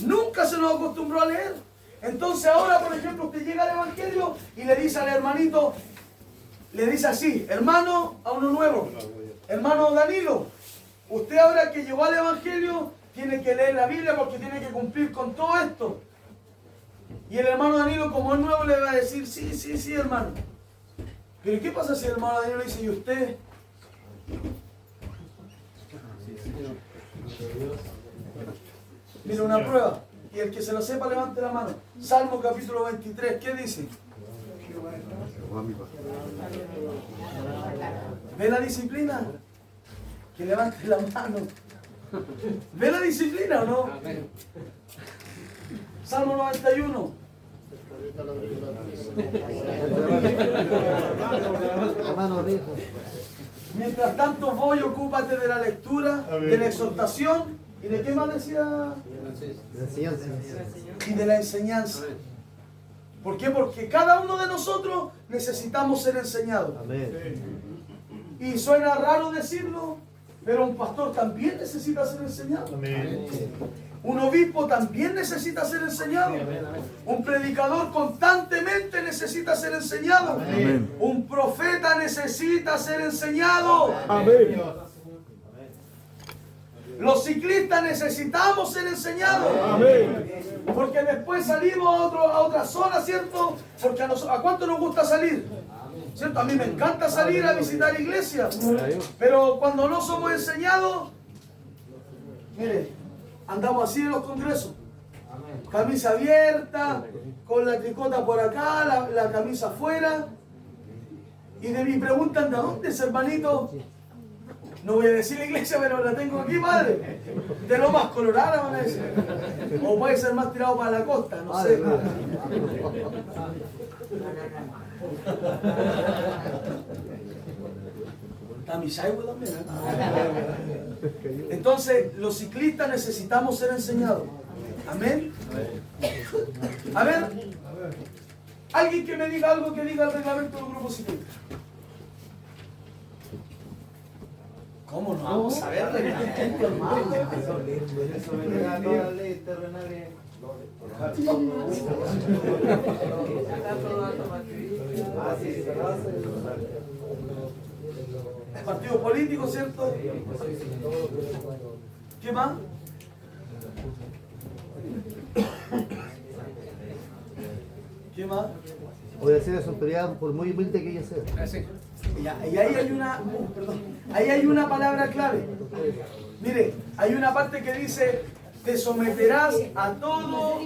Nunca se nos acostumbró a leer. Entonces ahora, por ejemplo, usted llega al Evangelio y le dice al hermanito, le dice así, hermano, a uno nuevo, hermano Danilo, usted ahora que llegó al Evangelio tiene que leer la Biblia porque tiene que cumplir con todo esto. Y el hermano Danilo, como es nuevo, le va a decir, sí, hermano. Pero ¿qué pasa si el hermano Danilo le dice, ¿y usted? Mira una prueba. Y el que se lo sepa, levante la mano. Salmo capítulo 23, ¿qué dice? ¿Ve la disciplina? Que levante la mano. ¿Ve la disciplina o no? Salmo 91. Mientras tanto voy, ocúpate de la lectura, de la exhortación y de qué más decía. Y de la enseñanza. ¿Por qué? Porque cada uno de nosotros necesitamos ser enseñados. Y suena raro decirlo, Pero un pastor también necesita ser enseñado. Amén. Un obispo también necesita ser enseñado. Un predicador constantemente necesita ser enseñado. Amén. Un profeta necesita ser enseñado. Amén. Los ciclistas necesitamos ser enseñados. Amén. Porque después salimos a otra zona, ¿cierto? Porque ¿a cuánto nos gusta salir? ¿Cierto? A mí me encanta salir a visitar iglesias. Pero cuando no somos enseñados, mire, andamos así en los congresos. Camisa abierta, con la tricota por acá, la camisa afuera. Y de mi preguntan, ¿de dónde es, hermanito? No voy a decir la iglesia, pero la tengo aquí, madre. De lo más colorada, van a decir. O puede ser más tirado para la costa, no sé. Tamisaibo también, ¿eh? Entonces, los ciclistas necesitamos ser enseñados. Amén. A ver, alguien que me diga algo que diga el reglamento del grupo ciclista. ¿Cómo no vamos a ver reglamento, hermano? Todas las leyes terrenales. Partido político, ¿cierto? ¿Qué más? ¿Qué más? Obedecer a su autoridad por muy humilde que ella sea. Y ahí hay una palabra clave. Mire, hay una parte que dice: te someterás a todo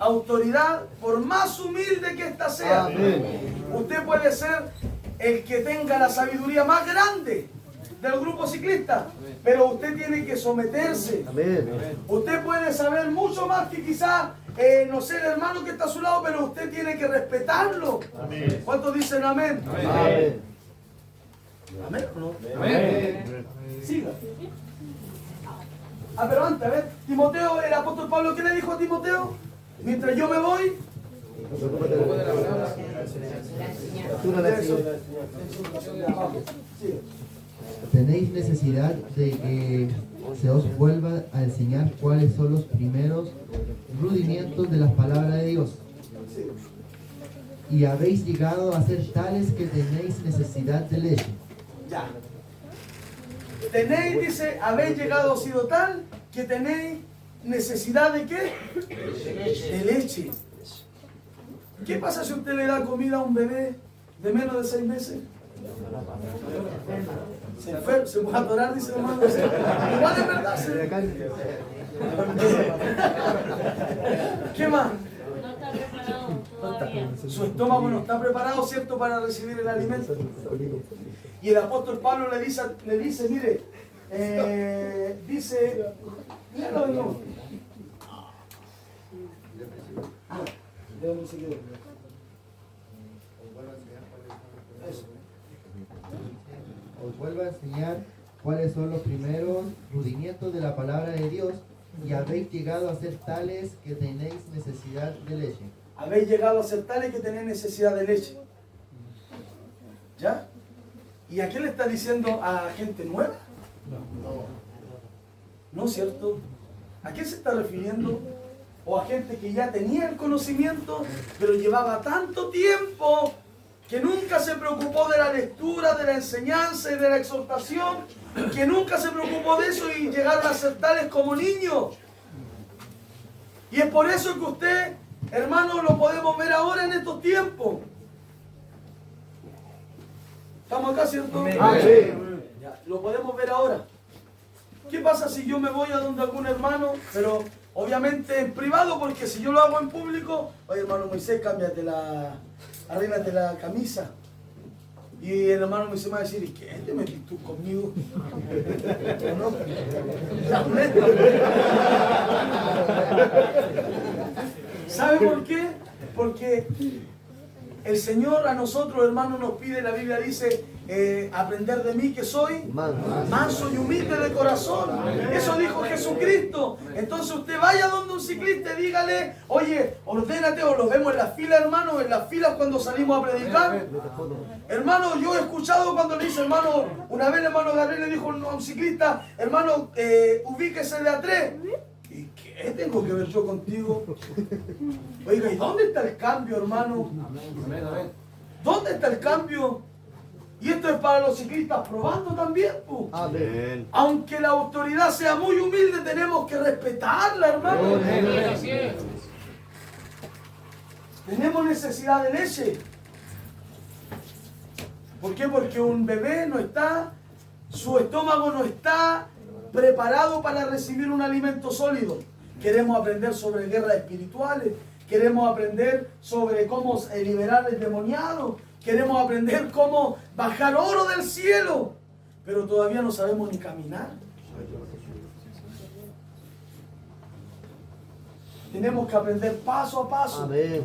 autoridad, por más humilde que ésta sea. Amén. Usted puede ser el que tenga la sabiduría más grande del grupo ciclista, pero usted tiene que someterse. Amén. Usted puede saber mucho más que quizás, no sé, el hermano que está a su lado, pero usted tiene que respetarlo. Amén. ¿Cuántos dicen amén? Amén. ¿Amén o no? Amén. Siga. Pero antes, a ver, Timoteo, el apóstol Pablo, ¿qué le dijo a Timoteo? Mientras yo me voy, tenéis necesidad de que se os vuelva a enseñar cuáles son los primeros rudimientos de la palabra de Dios. Y habéis llegado a ser tales que tenéis necesidad de leche. ya. Tenéis, dice, habéis llegado, sido tal que tenéis necesidad de ¿qué? De leche. ¿Qué pasa si usted le da comida a un bebé de menos de 6 meses? Se enferma, se puede atorar, dice el hermano. Igual es verdad. ¿Qué más? No está preparado todavía. Su estómago no está preparado, ¿cierto?, para recibir el alimento. Y el apóstol Pablo le dice, mire, dice, léalo de nuevo. ¿De dónde se quedó? Eso. Os vuelvo a enseñar cuáles son los primeros rudimientos de la palabra de Dios, y habéis llegado a ser tales que tenéis necesidad de leche. Habéis llegado a ser tales que tenéis necesidad de leche. ¿Ya? ¿Y a qué le está diciendo? ¿A gente nueva? No, ¿cierto? ¿A qué se está refiriendo? ¿O a gente que ya tenía el conocimiento, pero llevaba tanto tiempo que nunca se preocupó de la lectura, de la enseñanza y de la exhortación, que nunca se preocupó de eso y llegaron a ser tales como niños? Y es por eso que usted, hermano, lo podemos ver ahora en estos tiempos. ¿Estamos acá, cierto? Ya, lo podemos ver ahora. ¿Qué pasa si yo me voy a donde algún hermano, pero obviamente en privado, porque si yo lo hago en público, oye, hermano Moisés, arréglate la camisa? Y el hermano Moisés me va a decir, ¿y qué te metís tú conmigo? ¿O no? ¿Sabe por qué? Porque el Señor a nosotros, hermanos, nos pide, la Biblia dice aprender de mí que soy manso y humilde de corazón. Eso dijo Jesucristo. Entonces usted vaya donde un ciclista y dígale, oye, ordénate, o los vemos en las filas, hermano, en las filas cuando salimos a predicar. Hermano, yo he escuchado cuando le dice, hermano, una vez el hermano Gabriel le dijo a un ciclista, hermano, ubíquese de a tres. ¿Y qué tengo que ver yo contigo? Oiga, ¿y dónde está el cambio, hermano? ¿Dónde está el cambio? Y esto es para los ciclistas probando también. Amén. Aunque la autoridad sea muy humilde, tenemos que respetarla, hermano. Amén. Tenemos necesidad de leche. ¿Por qué? Porque un bebé no está, su estómago no está preparado para recibir un alimento sólido. Queremos aprender sobre guerras espirituales, queremos aprender sobre cómo liberar el demoniado, queremos aprender cómo bajar oro del cielo, pero todavía no sabemos ni caminar. Tenemos que aprender paso a paso. Amén.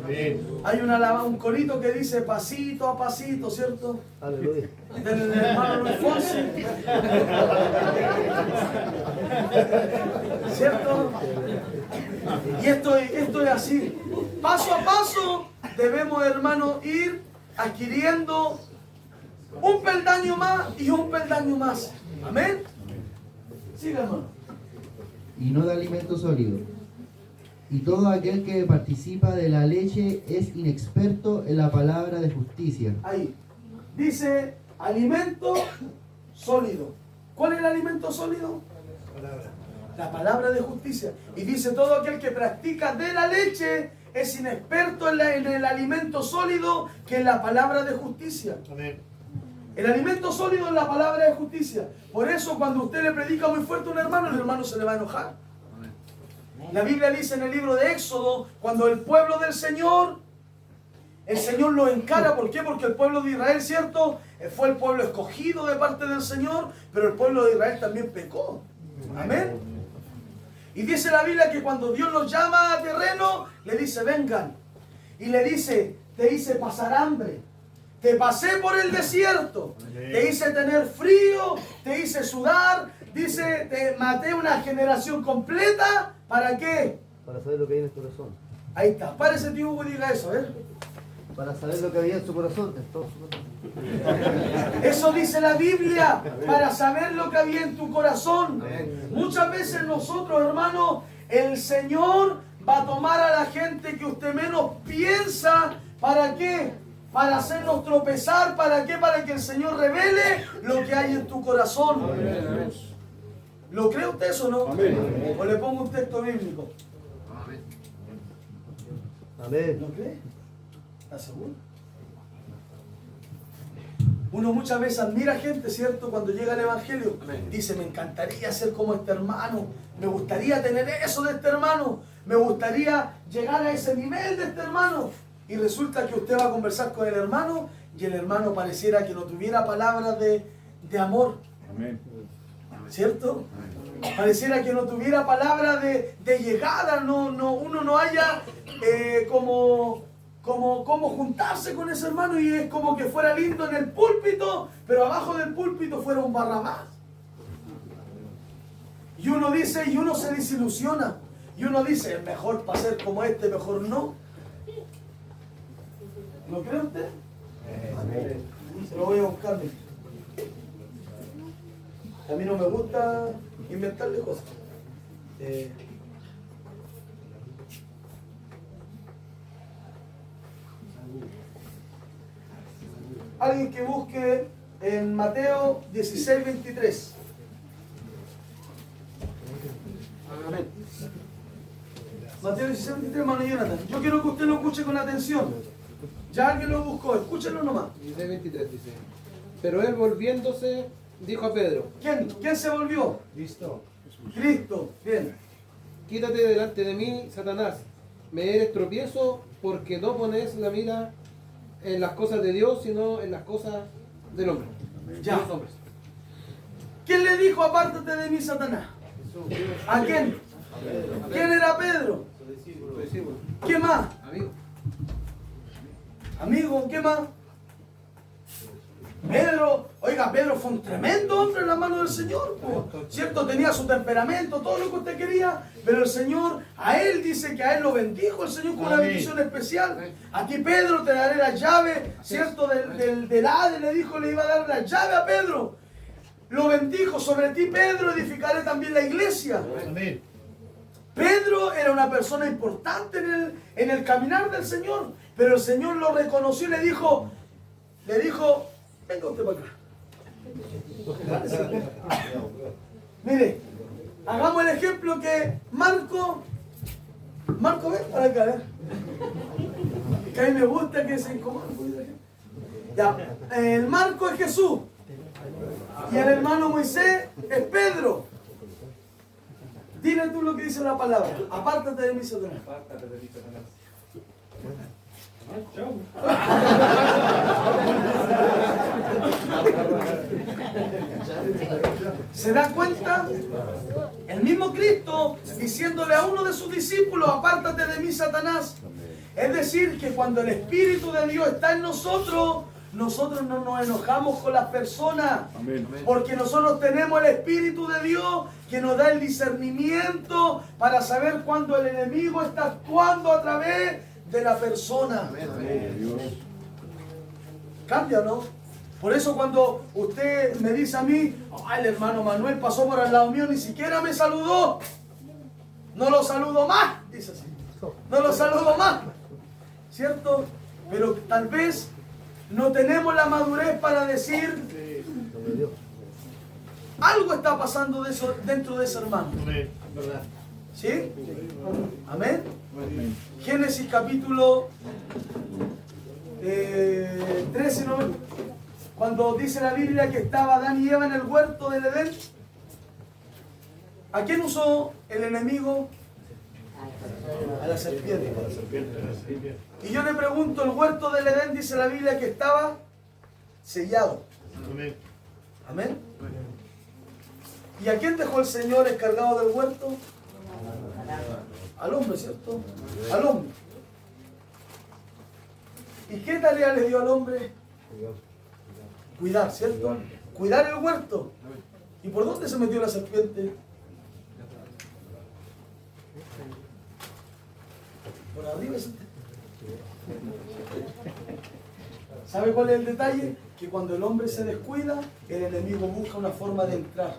Hay un corito que dice pasito a pasito, ¿cierto? Aleluya. Del hermano Luis Fonsi. ¿Cierto? Y esto es así. Paso a paso debemos, hermano, ir adquiriendo un peldaño más y un peldaño más. Amén. Siga, hermano. Y no de alimento sólido. Y todo aquel que participa de la leche es inexperto en la palabra de justicia. Ahí. Dice alimento sólido. ¿Cuál es el alimento sólido? La palabra de justicia. Y dice todo aquel que practica de la leche es inexperto en el alimento sólido, que es la palabra de justicia. Amén. El alimento sólido es la palabra de justicia. Por eso cuando usted le predica muy fuerte a un hermano, el hermano se le va a enojar. La Biblia dice en el libro de Éxodo, cuando el pueblo del Señor, el Señor lo encara. ¿Por qué? Porque el pueblo de Israel, ¿cierto? Fue el pueblo escogido de parte del Señor, pero el pueblo de Israel también pecó. Amén. Y dice la Biblia que cuando Dios los llama a terreno, le dice, vengan. Y le dice, te hice pasar hambre, te pasé por el desierto, te hice tener frío, te hice sudar, dice, te maté una generación completa. ¿Para qué? Para saber lo que hay en el corazón. Ahí está. Párese, tío Hugo, y diga eso, ¿eh? Para saber lo que había en su corazón. Eso dice la Biblia, para saber lo que había en tu corazón. Muchas veces nosotros, hermanos, el Señor va a tomar a la gente que usted menos piensa. ¿Para qué? Para hacernos tropezar. ¿Para qué? Para que el Señor revele lo que hay en tu corazón. ¿Lo cree usted eso o no? Amén. O le pongo un texto bíblico. Amén. Amén. ¿Lo cree? ¿Está seguro? Uno muchas veces admira gente, ¿cierto? Cuando llega el Evangelio, dice, me encantaría ser como este hermano, me gustaría tener eso de este hermano, me gustaría llegar a ese nivel de este hermano. Y resulta que usted va a conversar con el hermano y el hermano pareciera que no tuviera palabras de amor. Amén. ¿Cierto? Pareciera que no tuviera palabra de llegada, uno no haya como juntarse con ese hermano, y es como que fuera lindo en el púlpito, pero abajo del púlpito fuera un Barrabás. Y uno dice, y uno se desilusiona, y uno dice, mejor para ser como este, mejor no. ¿Lo cree usted? Se lo voy a buscar. A mí no me gusta inventarle cosas. Alguien que busque en Mateo 16:23. Amén. Mateo 16:23, hermano Jonathan. Yo quiero que usted lo escuche con atención. Ya alguien lo buscó, escúchenlo nomás. 16:23 dice. Pero él volviéndose dijo a Pedro. ¿Quién se volvió? Cristo. Cristo, bien. Quítate delante de mí, Satanás. Me eres tropiezo porque no pones la mira en las cosas de Dios, sino en las cosas del hombre. Ya. De los hombres. ¿Quién le dijo apártate de mí, Satanás? ¿A quién? ¿Quién era Pedro? ¿Qué más? Amigo. Amigo, ¿qué más? Pedro fue un tremendo hombre en la mano del Señor, ¿cierto? Tenía su temperamento, todo lo que usted quería, pero el Señor, a él dice que a él lo bendijo el Señor con una bendición especial. Aquí Pedro te daré la llave, ¿cierto? Del Hades, le dijo, le iba a dar la llave a Pedro. Lo bendijo, sobre ti Pedro edificaré también la iglesia. Amén. Pedro era una persona importante en el caminar del Señor, pero el Señor lo reconoció y le dijo, venga usted para acá. Mire, hagamos el ejemplo que Marco, ven para acá, que a mí me gusta que se incomode. Ya, el Marco es Jesús y el hermano Moisés es Pedro. Dile tú lo que dice la palabra. Apártate de mí, Satanás. Apártate de mí, Satanás. ¿Se da cuenta? El mismo Cristo diciéndole a uno de sus discípulos, apártate de mí, Satanás. Es decir, que cuando el Espíritu de Dios está en nosotros, nosotros no nos enojamos con las personas. Porque nosotros tenemos el Espíritu de Dios que nos da el discernimiento para saber cuando el enemigo está actuando a través de la persona. ¿Cambia o no? Por eso cuando usted me dice a mí, el hermano Manuel pasó por al lado mío, ni siquiera me saludó. No lo saludo más, dice así. No lo saludo más. ¿Cierto? Pero tal vez no tenemos la madurez para decir, algo está pasando de eso, dentro de ese hermano. ¿Sí? Amén. Génesis capítulo 13, ¿no? Cuando dice la Biblia que estaba Adán y Eva en el huerto del Edén, ¿a quién usó el enemigo? A la serpiente. Y yo le pregunto, el huerto del Edén dice la Biblia que estaba sellado. Amén. ¿Y a quién dejó el Señor encargado del huerto? Al hombre, ¿cierto? Al hombre. ¿Y qué tarea le dio al hombre? Cuidar, ¿cierto? Cuidar el huerto. ¿Y por dónde se metió la serpiente? Por arriba. ¿Sabe cuál es el detalle? Que cuando el hombre se descuida, el enemigo busca una forma de entrar.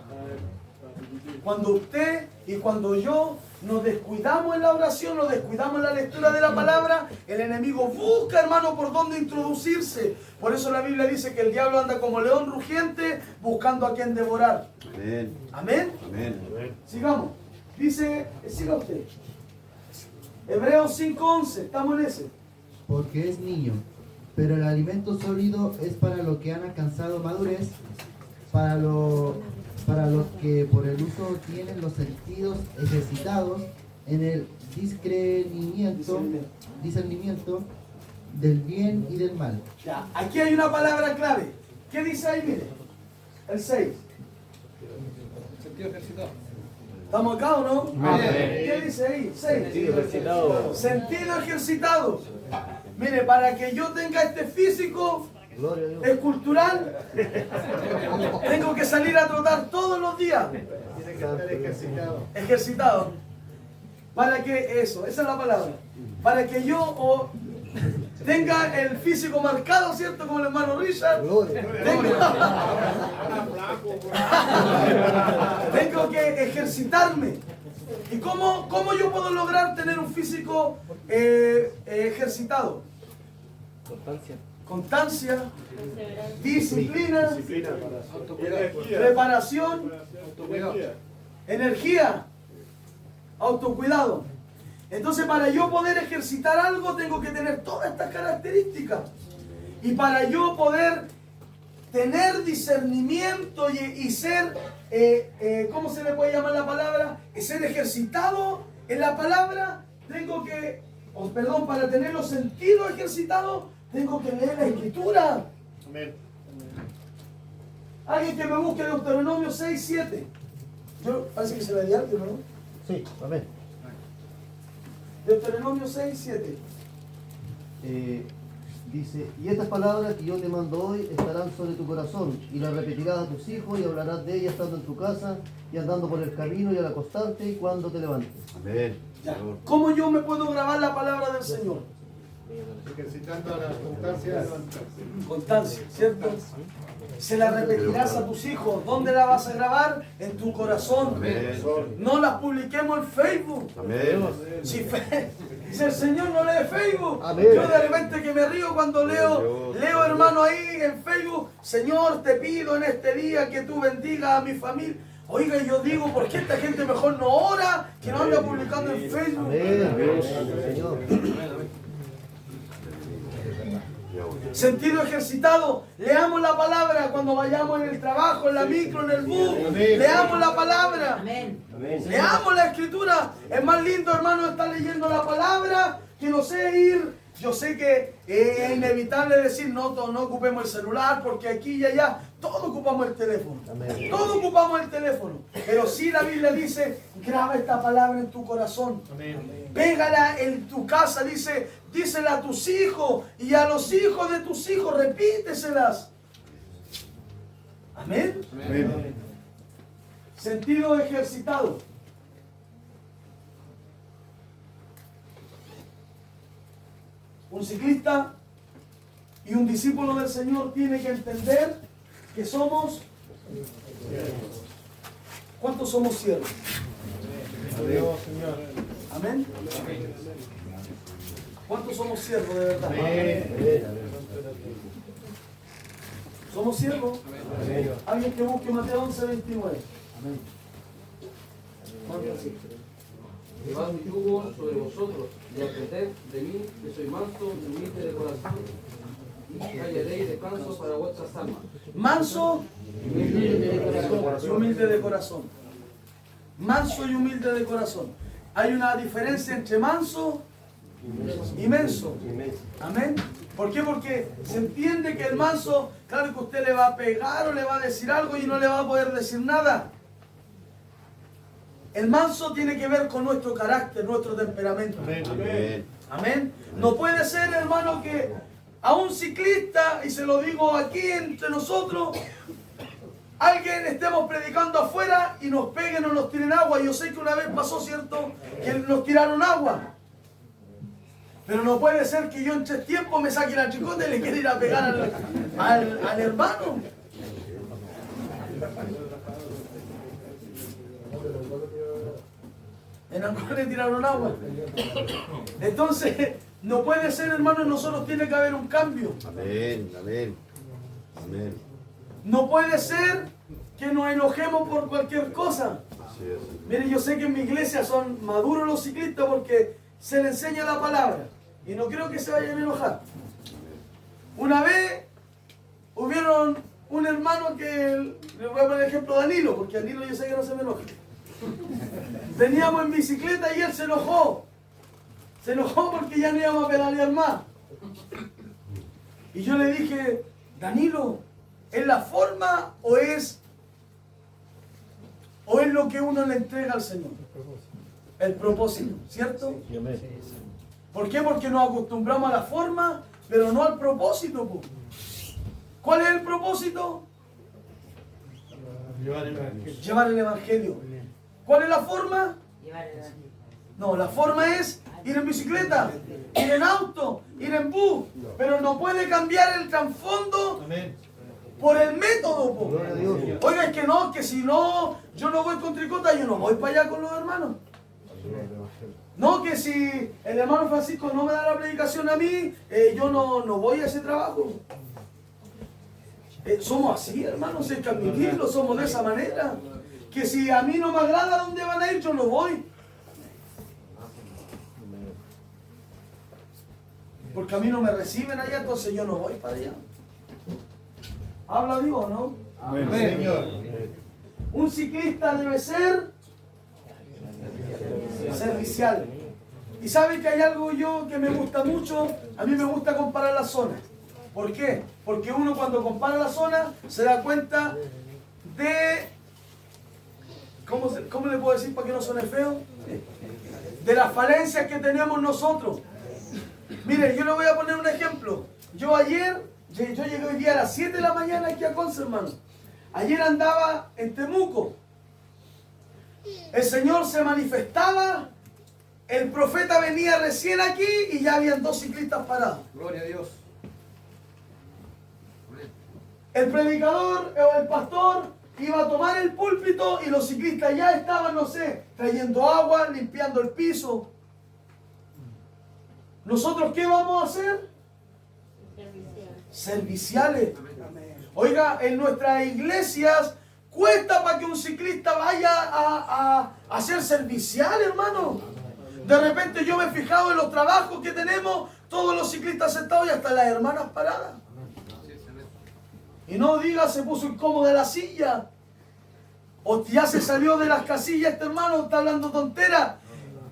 Cuando usted y cuando yo nos descuidamos en la oración, nos descuidamos en la lectura de la palabra, el enemigo busca, hermano, por dónde introducirse. Por eso la Biblia dice que el diablo anda como león rugiente buscando a quien devorar. Amén. Amén. Amén. Sigamos. Dice, siga usted. Hebreos 5:11, estamos en ese. Porque es niño, pero el alimento sólido es para los que han alcanzado madurez, para los que por el uso tienen los sentidos ejercitados en el discernimiento del bien y del mal. Ya, aquí hay una palabra clave. ¿Qué dice ahí? Mire, el 6. Sentido ejercitado. ¿Estamos acá o no? Amén. ¿Qué dice ahí? 6. Sentido ejercitado. Sentido ejercitado. Mire, para que yo tenga este físico escultural, tengo que salir a trotar todos los días. Tiene que estar ejercitado. Ejercitado. Para que esa es la palabra. Para que yo tenga el físico marcado, ¿cierto? Como el hermano Richard. Tengo que ejercitarme. ¿Y cómo yo puedo lograr tener un físico ejercitado? Constancia, disciplina, preparación, energía, autocuidado. Entonces, para yo poder ejercitar algo, tengo que tener todas estas características. Y para yo poder tener discernimiento y ser, ¿cómo se le puede llamar la palabra? Y ser ejercitado en la palabra, para tener los sentidos ejercitados, tengo que leer la Escritura. Amén. Alguien que me busque Deuteronomio 6:7. Parece que se la di a alguien, ¿no? Sí, amén. Deuteronomio 6:7. Dice, y estas palabras que yo te mando hoy estarán sobre tu corazón, y las repetirás a tus hijos y hablarás de ellas estando en tu casa y andando por el camino y al acostarte y cuando te levantes. Amén. Ya. ¿Cómo yo me puedo grabar la palabra del Señor? Ejercitando la constancia de levantarse. Constancia, ¿cierto? Se la repetirás a tus hijos. ¿Dónde la vas a grabar? En tu corazón. Amén. No las publiquemos en Facebook. Amén. Si el Señor no lee Facebook, Amén. yo de repente que me río cuando leo hermano ahí en Facebook, Señor, te pido en este día que tú bendigas a mi familia. Oiga, yo digo, ¿por qué esta gente mejor no ora que no anda publicando en Facebook? Amén. Señor. Sentido ejercitado, leamos la palabra cuando vayamos en el trabajo, en la micro, en el bus. Leamos la palabra. Leamos la escritura. Es más lindo, hermano, estar leyendo la palabra que no sé ir. Yo sé que es inevitable decir no ocupemos el celular porque aquí y allá todos ocupamos el teléfono. Todos ocupamos el teléfono. Pero sí la Biblia dice, graba esta palabra en tu corazón. Pégala en tu casa, dísela a tus hijos y a los hijos de tus hijos, repíteselas. Amén. Sentido ejercitado. Un ciclista y un discípulo del Señor tiene que entender que somos... ¿Cuántos somos siervos? Amén. ¿Cuántos somos siervos de verdad? ¿Somos siervos? Alguien que busque Mateo 11:29. Amén. Llevad mi yugo sobre vosotros y aprended de mí, que soy manso y humilde de corazón, y hallaréis descanso para vuestras almas. Manso y humilde de corazón. Manso y humilde de corazón. Hay una diferencia entre manso y menso. Amén. ¿Por qué? Porque se entiende que el manso, claro que usted le va a pegar o le va a decir algo y no le va a poder decir nada. El manso tiene que ver con nuestro carácter, nuestro temperamento. Amén. Amén. No puede ser, hermano, que a un ciclista, y se lo digo aquí entre nosotros, alguien estemos predicando afuera y nos peguen o nos tiren agua. Yo sé que una vez pasó, ¿cierto?, que nos tiraron agua. Pero no puede ser que yo en 3 tiempos me saque la chicota y le quiera ir a pegar al hermano. En Angola le tiraron agua. Entonces, no puede ser, hermano, en nosotros tiene que haber un cambio. Amén, amén, amén. No puede ser que nos enojemos por cualquier cosa. Miren, yo sé que en mi iglesia son maduros los ciclistas porque se les enseña la palabra. Y no creo que se vayan a enojar. Una vez hubieron un hermano que, le voy a poner el ejemplo de Danilo, porque Danilo yo sé que no se me enoja. Veníamos en bicicleta y él se enojó. Se enojó porque ya no íbamos a pedalear más. Y yo le dije, Danilo, ¿es la forma o es lo que uno le entrega al Señor? El propósito, ¿cierto? ¿Por qué? Porque nos acostumbramos a la forma, pero no al propósito. ¿Cuál es el propósito? Llevar el Evangelio. ¿Cuál es la forma? No, la forma es ir en bicicleta, ir en auto, ir en bus, pero no puede cambiar el trasfondo por el método. Oiga, es que no, que si no, yo no voy con tricota, yo no voy para allá con los hermanos. No, que si el hermano Francisco no me da la predicación a mí, yo no voy a ese trabajo. Somos así, hermanos, hay que admitirlo, somos de esa manera. Que si a mí no me agrada dónde van a ir, yo no voy. Porque a mí no me reciben allá, entonces yo no voy para allá. ¿Habla Dios, no? Amén, Señor. Un ciclista debe ser servicial. Y sabe que hay algo yo que me gusta mucho, a mí me gusta comparar las zonas. ¿Por qué? Porque uno cuando compara la zona se da cuenta de, ¿cómo le puedo decir para que no suene feo? De las falencias que tenemos nosotros. Mire, yo le voy a poner un ejemplo. yo llegué hoy día a las 7 de la mañana aquí a Conce, hermano. Ayer andaba en Temuco. El Señor se manifestaba, el profeta venía recién aquí y ya habían 2 ciclistas parados. Gloria a Dios. El predicador o el pastor iba a tomar el púlpito y los ciclistas ya estaban, no sé, trayendo agua, limpiando el piso. ¿Nosotros qué vamos a hacer? Serviciales. Oiga, en nuestras iglesias cuesta para que un ciclista vaya a ser servicial, hermano. De repente yo me he fijado en los trabajos que tenemos, todos los ciclistas sentados y hasta las hermanas paradas. Y no diga, se puso incómoda la silla. O ya se salió de las casillas este hermano, está hablando tontera.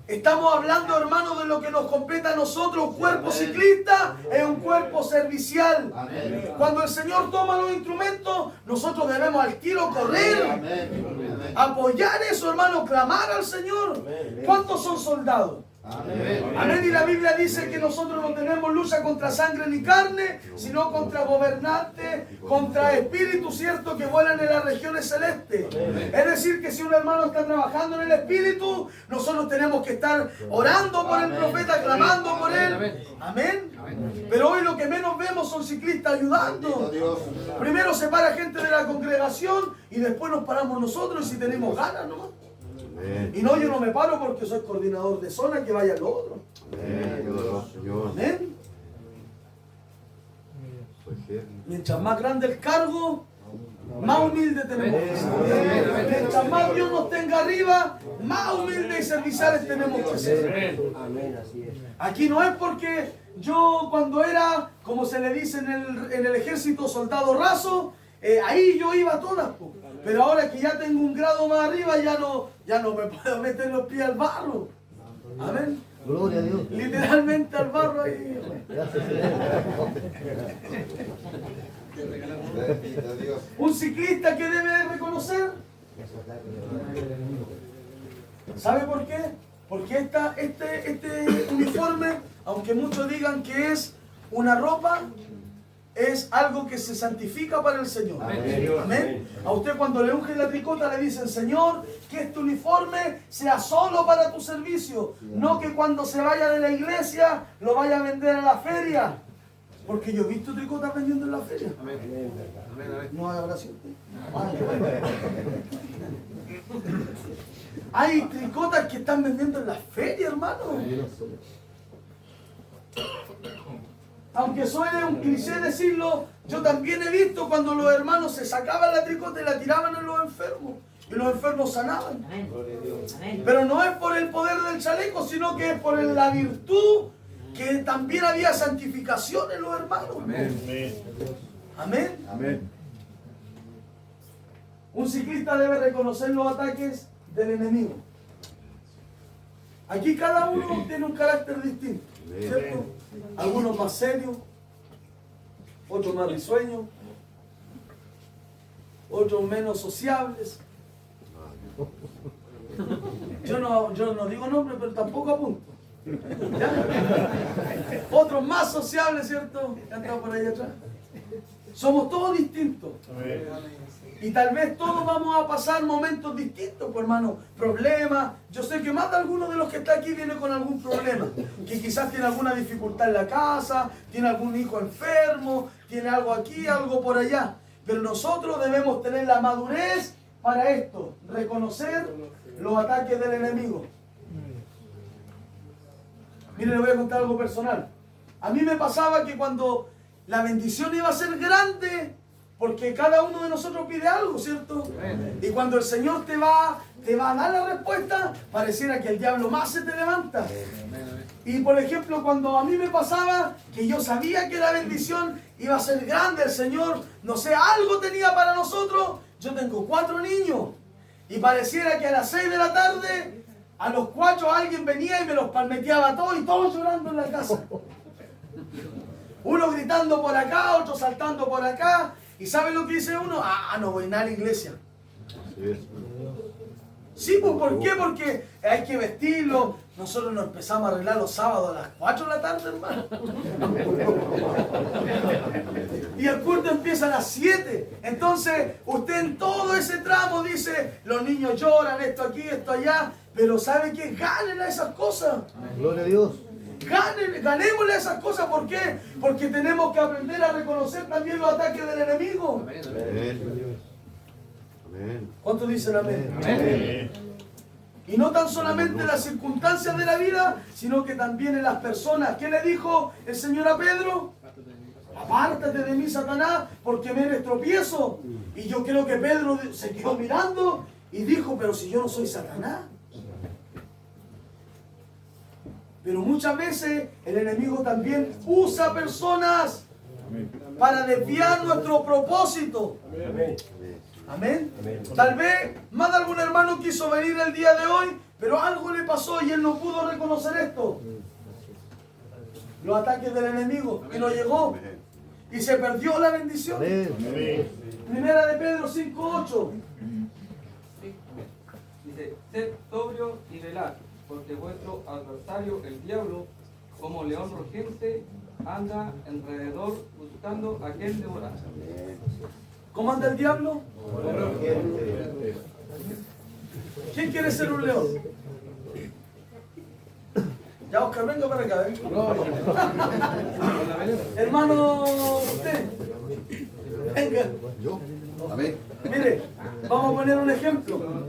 Estamos hablando, hermano, de lo que nos compete a nosotros. Un cuerpo ciclista es un cuerpo servicial. Amén. Cuando el Señor toma los instrumentos, nosotros debemos al tiro correr. Amén. Apoyar eso, hermano, clamar al Señor. ¿Cuántos son soldados? Amén. Amén. Y la Biblia dice que nosotros no tenemos lucha contra sangre ni carne, sino contra gobernantes, contra espíritus, ¿cierto?, que vuelan en las regiones celestes. Amén. Es decir, que si un hermano está trabajando en el espíritu, nosotros tenemos que estar orando por el profeta, clamando por él. Amén. Pero hoy lo que menos vemos son ciclistas ayudando. Primero se para gente de la congregación y después nos paramos nosotros y si tenemos ganas nomás. Y no, yo no me paro porque soy coordinador de zona, que vaya lo otro. Amén. Mientras más grande el cargo, más humilde tenemos que ser. Mientras más Dios nos tenga arriba, más humildes y serviciales tenemos que ser. Aquí no es porque yo cuando era, como se le dice en el ejército, soldado raso, ahí yo iba a todas. Pero ahora que ya tengo un grado más arriba, ya no me puedo meter los pies al barro. Amén. Gloria a Dios. Literalmente al barro ahí. Un ciclista que debe reconocer. ¿Sabe por qué? Porque este uniforme, aunque muchos digan que es una ropa, es algo que se santifica para el Señor. Amén. Amén. A usted cuando le ungen la tricota le dicen, Señor, que este uniforme sea solo para tu servicio. No que cuando se vaya de la iglesia lo vaya a vender a la feria. Porque yo he visto tricotas vendiendo en la feria. Amén. No hay oración. Hay tricotas que están vendiendo en la feria, hermano. Aunque suene un cliché decirlo, yo también he visto cuando los hermanos se sacaban la tricota y la tiraban en los enfermos. Y los enfermos sanaban. Amén. Pero no es por el poder del chaleco, sino que es por la virtud que también había santificación en los hermanos. Amén. Amén. Amén. Un ciclista debe reconocer los ataques del enemigo. Aquí cada uno tiene un carácter distinto, ¿cierto? Algunos más serios, otros más risueños, otros menos sociables. Yo no digo nombre, pero tampoco apunto. ¿Ya? Otros más sociables, ¿cierto? Que han estado por ahí atrás. Somos todos distintos. Y tal vez todos vamos a pasar momentos distintos, pues, hermano. Problemas. Yo sé que más de alguno de los que está aquí viene con algún problema. Que quizás tiene alguna dificultad en la casa, tiene algún hijo enfermo, tiene algo aquí, algo por allá. Pero nosotros debemos tener la madurez para esto. Reconocer los ataques del enemigo. Mire, le voy a contar algo personal. A mí me pasaba que cuando la bendición iba a ser grande, porque cada uno de nosotros pide algo, ¿cierto? Y cuando el Señor te va a dar la respuesta, pareciera que el diablo más se te levanta. Y por ejemplo, cuando a mí me pasaba que yo sabía que la bendición iba a ser grande, el Señor, no sé, algo tenía para nosotros. Yo tengo 4 niños y pareciera que a las 6 de la tarde, a los 4 alguien venía y me los palmeteaba a todos y todos llorando en la casa. Uno gritando por acá, otro saltando por acá. ¿Y sabe lo que dice uno? No voy nada a la iglesia. Sí, pues ¿por qué? Porque hay que vestirlo, Nosotros nos empezamos a arreglar los sábados a las 4 de la tarde, hermano. Y el culto empieza a las 7. Entonces, usted en todo ese tramo dice, los niños lloran, esto aquí, esto allá. Pero ¿sabe qué? Gánenle a esas cosas. Gloria a Dios. Ganémosle a esas cosas. ¿Por qué? Porque tenemos que aprender a reconocer también los ataques del enemigo. Amén. ¿Cuántos dicen amén? Amén. Y no tan solamente en las circunstancias de la vida, sino que también en las personas. ¿Qué le dijo el Señor a Pedro? Apártate de mí, Satanás, porque me eres tropiezo. Y yo creo que Pedro se quedó mirando y dijo, pero si yo no soy Satanás. Pero muchas veces el enemigo también usa personas para desviar nuestro propósito. Amén. Tal vez más de algún hermano quiso venir el día de hoy, pero algo le pasó y él no pudo reconocer esto. Los ataques del enemigo, y no llegó. Y se perdió la bendición. Primera de Pedro 5:8. Dice, sed sobrio y velad, porque vuestro adversario, el diablo, como león rugiente, anda alrededor buscando a quien devorar. ¿Cómo anda el diablo? ¿Quién quiere ser un león? Ya, Oscar, venga para acá. Hermano, usted. Venga. ¿Yo? A ver. Mire, vamos a poner un ejemplo.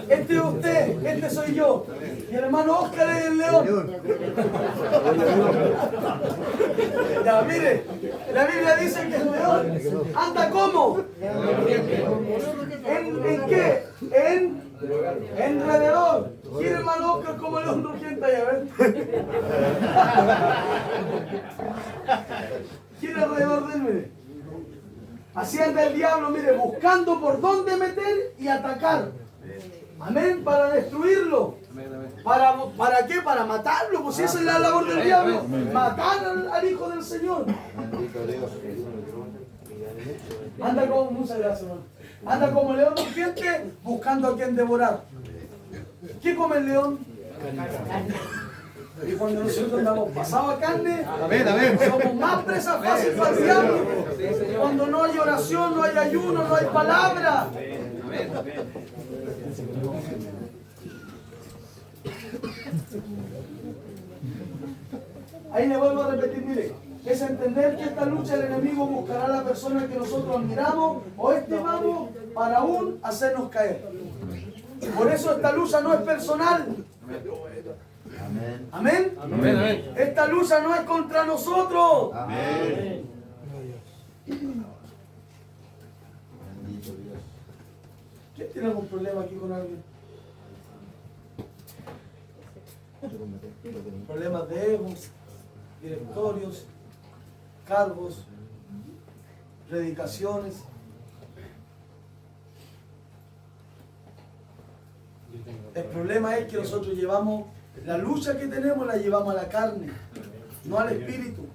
Este es usted, este soy yo. Mi hermano Oscar es el león. Ya, mire, la Biblia dice que el león anda como. ¿En qué? En alrededor. ¿Quiere hermano Oscar como león rugiente ahí? A ver. ¿Quiere alrededor de él? Mire. Así anda el diablo, mire, buscando por dónde meter y atacar. Amén, para destruirlo. ¿Para qué? Para matarlo, pues esa es la labor del diablo. Matar al Hijo del Señor. Anda como, muchas gracias, hermano. Anda como león rugiente buscando a quien devorar. ¿Qué come el león? Y cuando nosotros andamos pasados a carne, somos más presas fáciles para el diablo. Cuando no hay oración, no hay ayuno, no hay palabra. Ahí le vuelvo a repetir, mire, es entender que esta lucha el enemigo buscará a la persona que nosotros admiramos o estimamos para aún hacernos caer. Por eso esta lucha no es personal. Amén. Amén. Esta lucha no es contra nosotros. Amén. ¿Quién tiene algún problema aquí con alguien? Problemas de egos, directorios, cargos, predicaciones. El problema es que nosotros llevamos la lucha que tenemos, la llevamos a la carne, no al espíritu.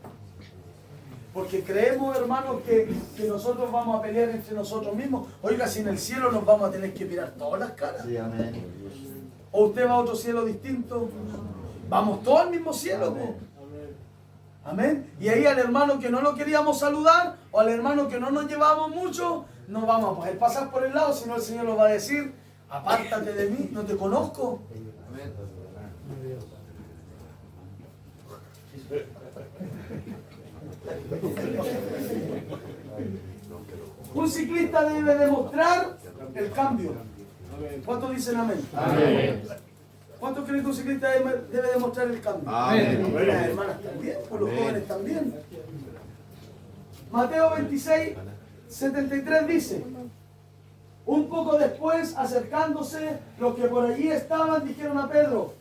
Porque creemos, hermanos, que nosotros vamos a pelear entre nosotros mismos. Oiga, si en el cielo nos vamos a tener que mirar todas las caras. Sí, amén. ¿O usted va a otro cielo distinto? Vamos todos al mismo cielo. Amén. Amén. Y ahí al hermano que no lo queríamos saludar, o al hermano que no nos llevábamos mucho, no vamos a poder pasar por el lado, sino el Señor nos va a decir, apártate de mí, no te conozco. Amén. Un ciclista debe demostrar el cambio. ¿Cuántos dicen amén? Amén. ¿Cuántos creen que un ciclista debe demostrar el cambio? Amén. Las hermanas también, por los jóvenes también. Mateo 26, 73 dice, un poco después, acercándose, los que por allí estaban dijeron a Pedro,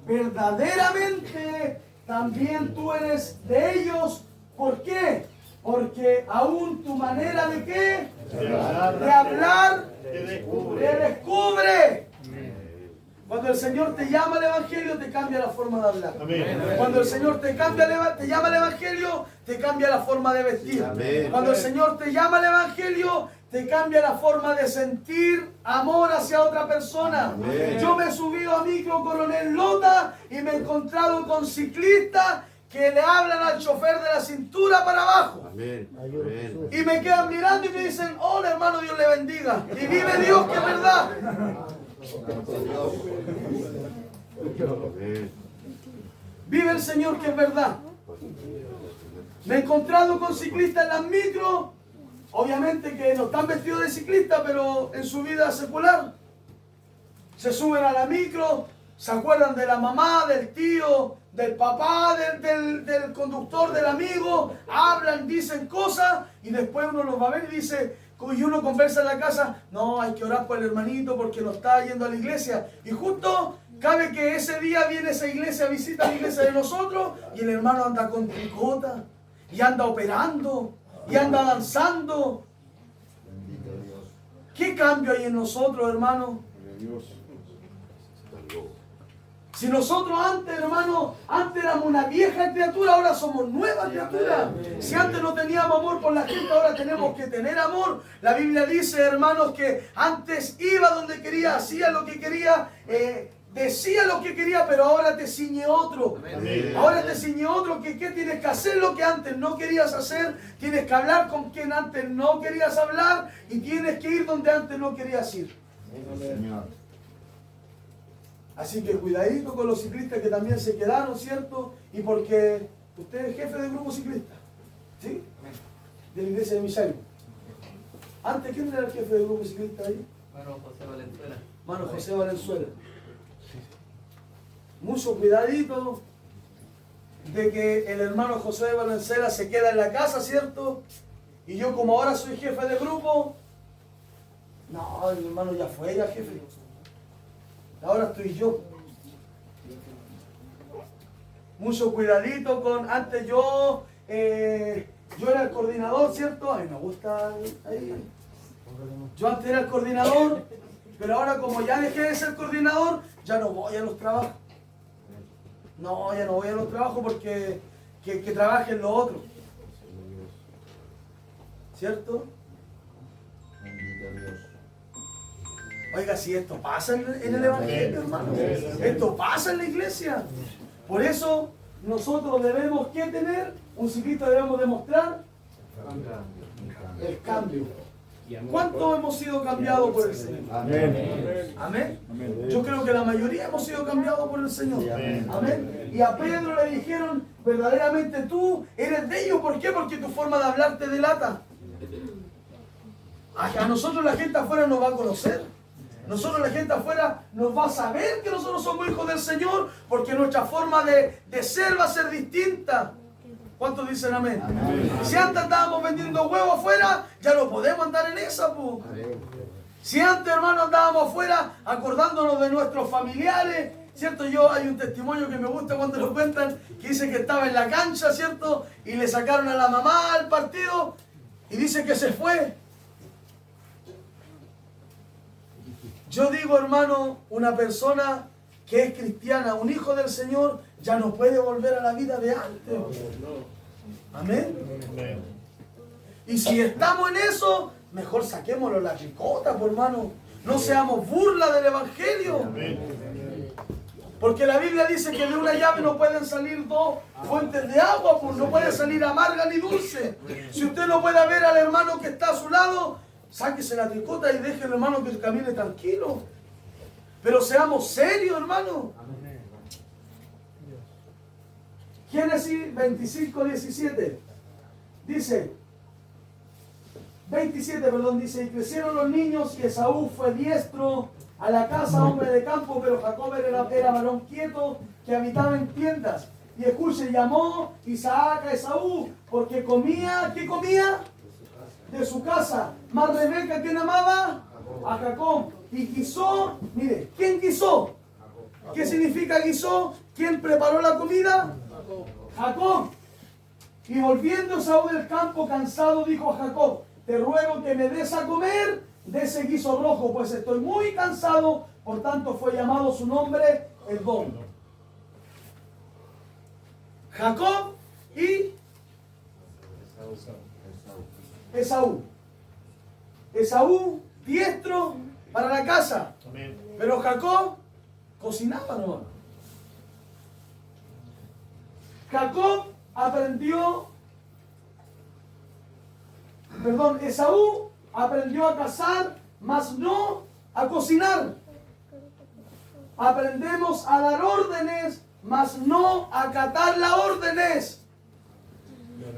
verdaderamente también tú eres de ellos. ¿Por qué? Porque aún tu manera de qué? De hablar te descubre. Cuando el Señor te llama al Evangelio, te cambia la forma de hablar. Cuando el Señor te llama al Evangelio, te cambia la forma de vestir. Cuando el Señor te llama al Evangelio, te cambia la forma de sentir amor hacia otra persona. Yo me he subido a micro Coronel Lota y me he encontrado con ciclistas que le hablan al chofer de la cintura para abajo. Y me quedan mirando y me dicen, hola hermano, Dios le bendiga. Y vive Dios que es verdad. Vive el Señor que es verdad. Me he encontrado con ciclistas en las micro, obviamente que no están vestidos de ciclista, pero en su vida secular. Se suben a la micro, se acuerdan de la mamá, del tío, del papá, del conductor, del amigo, hablan, dicen cosas y después uno los va a ver y dice, y uno conversa en la casa, no, hay que orar por el hermanito porque no está yendo a la iglesia. Y justo cabe que ese día viene esa iglesia, visita la iglesia de nosotros y el hermano anda con tricota y anda operando y anda danzando. ¿Qué cambio hay en nosotros, hermano? Si nosotros antes, hermano, antes éramos una vieja criatura, ahora somos nuevas criaturas. Si antes no teníamos amor por la gente, ahora tenemos que tener amor. La Biblia dice, hermanos, que antes iba donde quería, hacía lo que quería, decía lo que quería, pero ahora te ciñe otro. Ahora te ciñe otro que tienes que hacer lo que antes no querías hacer, tienes que hablar con quien antes no querías hablar y tienes que ir donde antes no querías ir. Así que cuidadito con los ciclistas que también se quedaron, ¿cierto? Y porque usted es jefe de grupo ciclista, ¿sí? De la iglesia de Misayo. Antes, ¿quién era el jefe de grupo ciclista ahí? Mano José Valenzuela. Mano José Valenzuela. Mucho cuidadito de que el hermano José Valenzuela se queda en la casa, ¿cierto? Y yo como ahora soy jefe de grupo, no, mi hermano ya fue, ya jefe. Ahora estoy yo. Mucho cuidadito con, antes yo era el coordinador, ¿cierto? A mí me gusta ahí. Yo antes era el coordinador, pero ahora como ya dejé de ser coordinador, ya no voy a los trabajos. No, ya no voy a los trabajos porque que trabajen los otros. ¿Cierto? Oiga, si esto pasa en el Evangelio, hermano. Esto pasa en la iglesia. Por eso nosotros debemos, ¿qué tener? Un ciclista debemos demostrar el cambio. ¿Cuánto hemos sido cambiados por el Señor? Amén. Amén. Yo creo que la mayoría hemos sido cambiados por el Señor. Amén. Y a Pedro le dijeron, verdaderamente tú eres de ellos. ¿Por qué? Porque tu forma de hablar te delata. A nosotros la gente afuera nos va a conocer. Nosotros la gente afuera nos va a saber que nosotros somos hijos del Señor, porque nuestra forma de ser va a ser distinta. ¿Cuántos dicen amén? Amén. Si antes andábamos vendiendo huevos afuera, ya no podemos andar en esa, pues. Si antes, hermano, andábamos afuera acordándonos de nuestros familiares, ¿cierto? Hay un testimonio que me gusta cuando lo cuentan, que dice que estaba en la cancha, ¿cierto? Y le sacaron a la mamá al partido y dice que se fue. Yo digo, hermano, una persona que es cristiana, un hijo del Señor, ya no puede volver a la vida de antes. Amén. Y si estamos en eso, mejor saquémoslo la tricota, por hermano. No seamos burla del Evangelio. Porque la Biblia dice que de una llave no pueden salir dos fuentes de agua, pues no puede salir amarga ni dulce. Si usted no puede ver al hermano que está a su lado, sáquese la tricota y deje al hermano que camine tranquilo. Pero seamos serios, hermano. Génesis 25:17 dice, 27, perdón, dice, y crecieron los niños y Esaú fue diestro a la casa, hombre de campo, pero Jacob era varón quieto que habitaba en tiendas. Y escuche, llamó Isaac a Esaú porque comía, ¿qué comía? De su casa. Más Rebeca, ¿quién amaba? A Jacob. Y guisó, mire, ¿quién guisó? ¿Qué significa guisó? ¿Quién preparó la comida? Jacob. Y volviendo Esaú del campo cansado, dijo a Jacob, te ruego que me des a comer de ese guiso rojo, pues estoy muy cansado. Por tanto fue llamado su nombre Edom. Jacob y Esaú. Esaú, diestro para la casa. Amén. Pero Jacob cocinaba nomás. Esaú aprendió a cazar, mas no a cocinar. Aprendemos a dar órdenes, mas no a acatar las órdenes.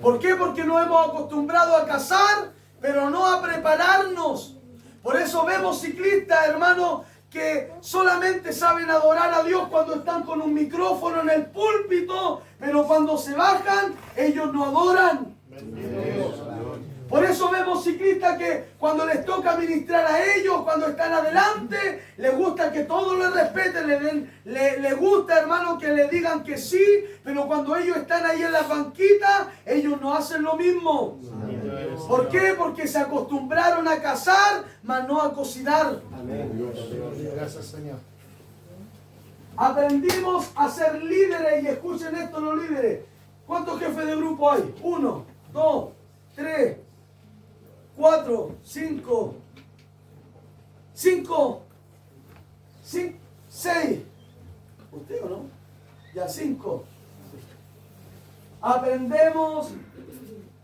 ¿Por qué? Porque nos hemos acostumbrado a cazar, pero no a prepararnos. Por eso vemos ciclistas, hermanos, que solamente saben adorar a Dios cuando están con un micrófono en el púlpito, pero cuando se bajan, ellos no adoran. Por eso vemos ciclistas que cuando les toca ministrar a ellos, cuando están adelante, les gusta que todos les respeten, les gusta, hermano, que le digan que sí, pero cuando ellos están ahí en las banquitas, ellos no hacen lo mismo. ¿Por qué? Porque se acostumbraron a cazar, mas no a cocinar. Gracias, Señor. Aprendimos a ser líderes, y escuchen esto los líderes. ¿Cuántos jefes de grupo hay? 1, 2, 3, 4, 5, 6. ¿Usted o no? Ya 5. Aprendimos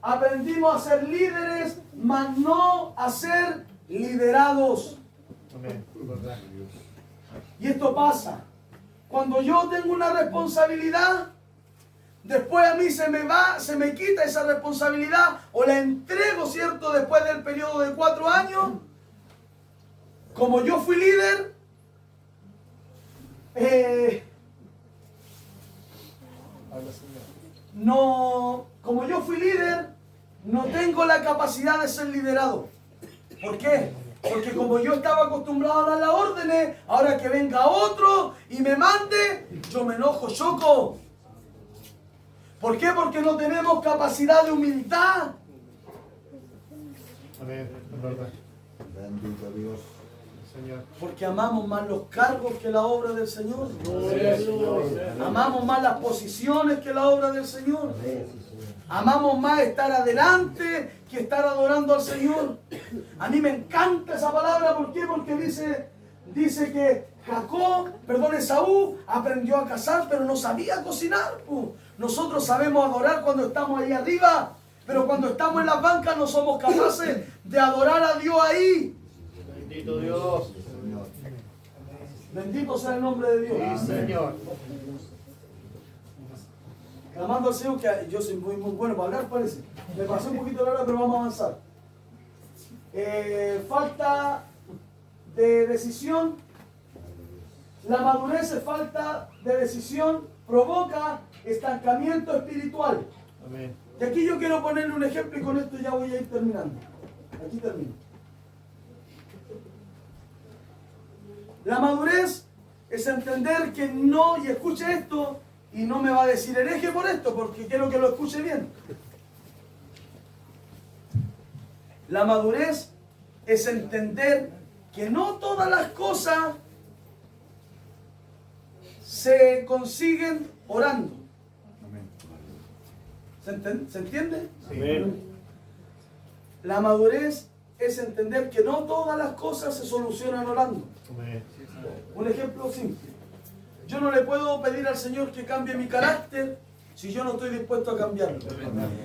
a ser líderes, mas no a ser liderados. Amén. Y esto pasa. Cuando yo tengo una responsabilidad, después a mí se me quita esa responsabilidad o la entrego, ¿cierto? Después del periodo de 4 años, como yo fui líder, no tengo la capacidad de ser liderado. ¿Por qué? Porque como yo estaba acostumbrado a dar las órdenes, ahora que venga otro y me mande, yo me enojo, choco. ¿Por qué? Porque no tenemos capacidad de humildad. Amén. Es verdad. Bendito Dios. Señor. Porque amamos más los cargos que la obra del Señor. Amamos más las posiciones que la obra del Señor. Amamos más estar adelante que estar adorando al Señor. A mí me encanta esa palabra. ¿Por qué? Porque dice que Esaú aprendió a cazar, pero no sabía cocinar. Nosotros sabemos adorar cuando estamos ahí arriba, pero cuando estamos en las bancas no somos capaces de adorar a Dios ahí. Bendito Dios. Bendito sea el nombre de Dios. Sí, Señor. Clamando al Señor, que yo soy muy bueno para hablar, parece. Me pasé un poquito la hora, pero vamos a avanzar. Falta de decisión. La madurez es falta de decisión, provoca estancamiento espiritual. Amén. Y aquí yo quiero ponerle un ejemplo y con esto ya voy a ir terminando. Aquí termino. La madurez es entender que no, y escuche esto, y no me va a decir hereje por esto, porque quiero que lo escuche bien. La madurez es entender que no todas las cosas se consiguen orando. ¿Se entiende? Amén. La madurez es entender que no todas las cosas se solucionan orando. Amén. Un ejemplo simple. Yo no le puedo pedir al Señor que cambie mi carácter si yo no estoy dispuesto a cambiarlo.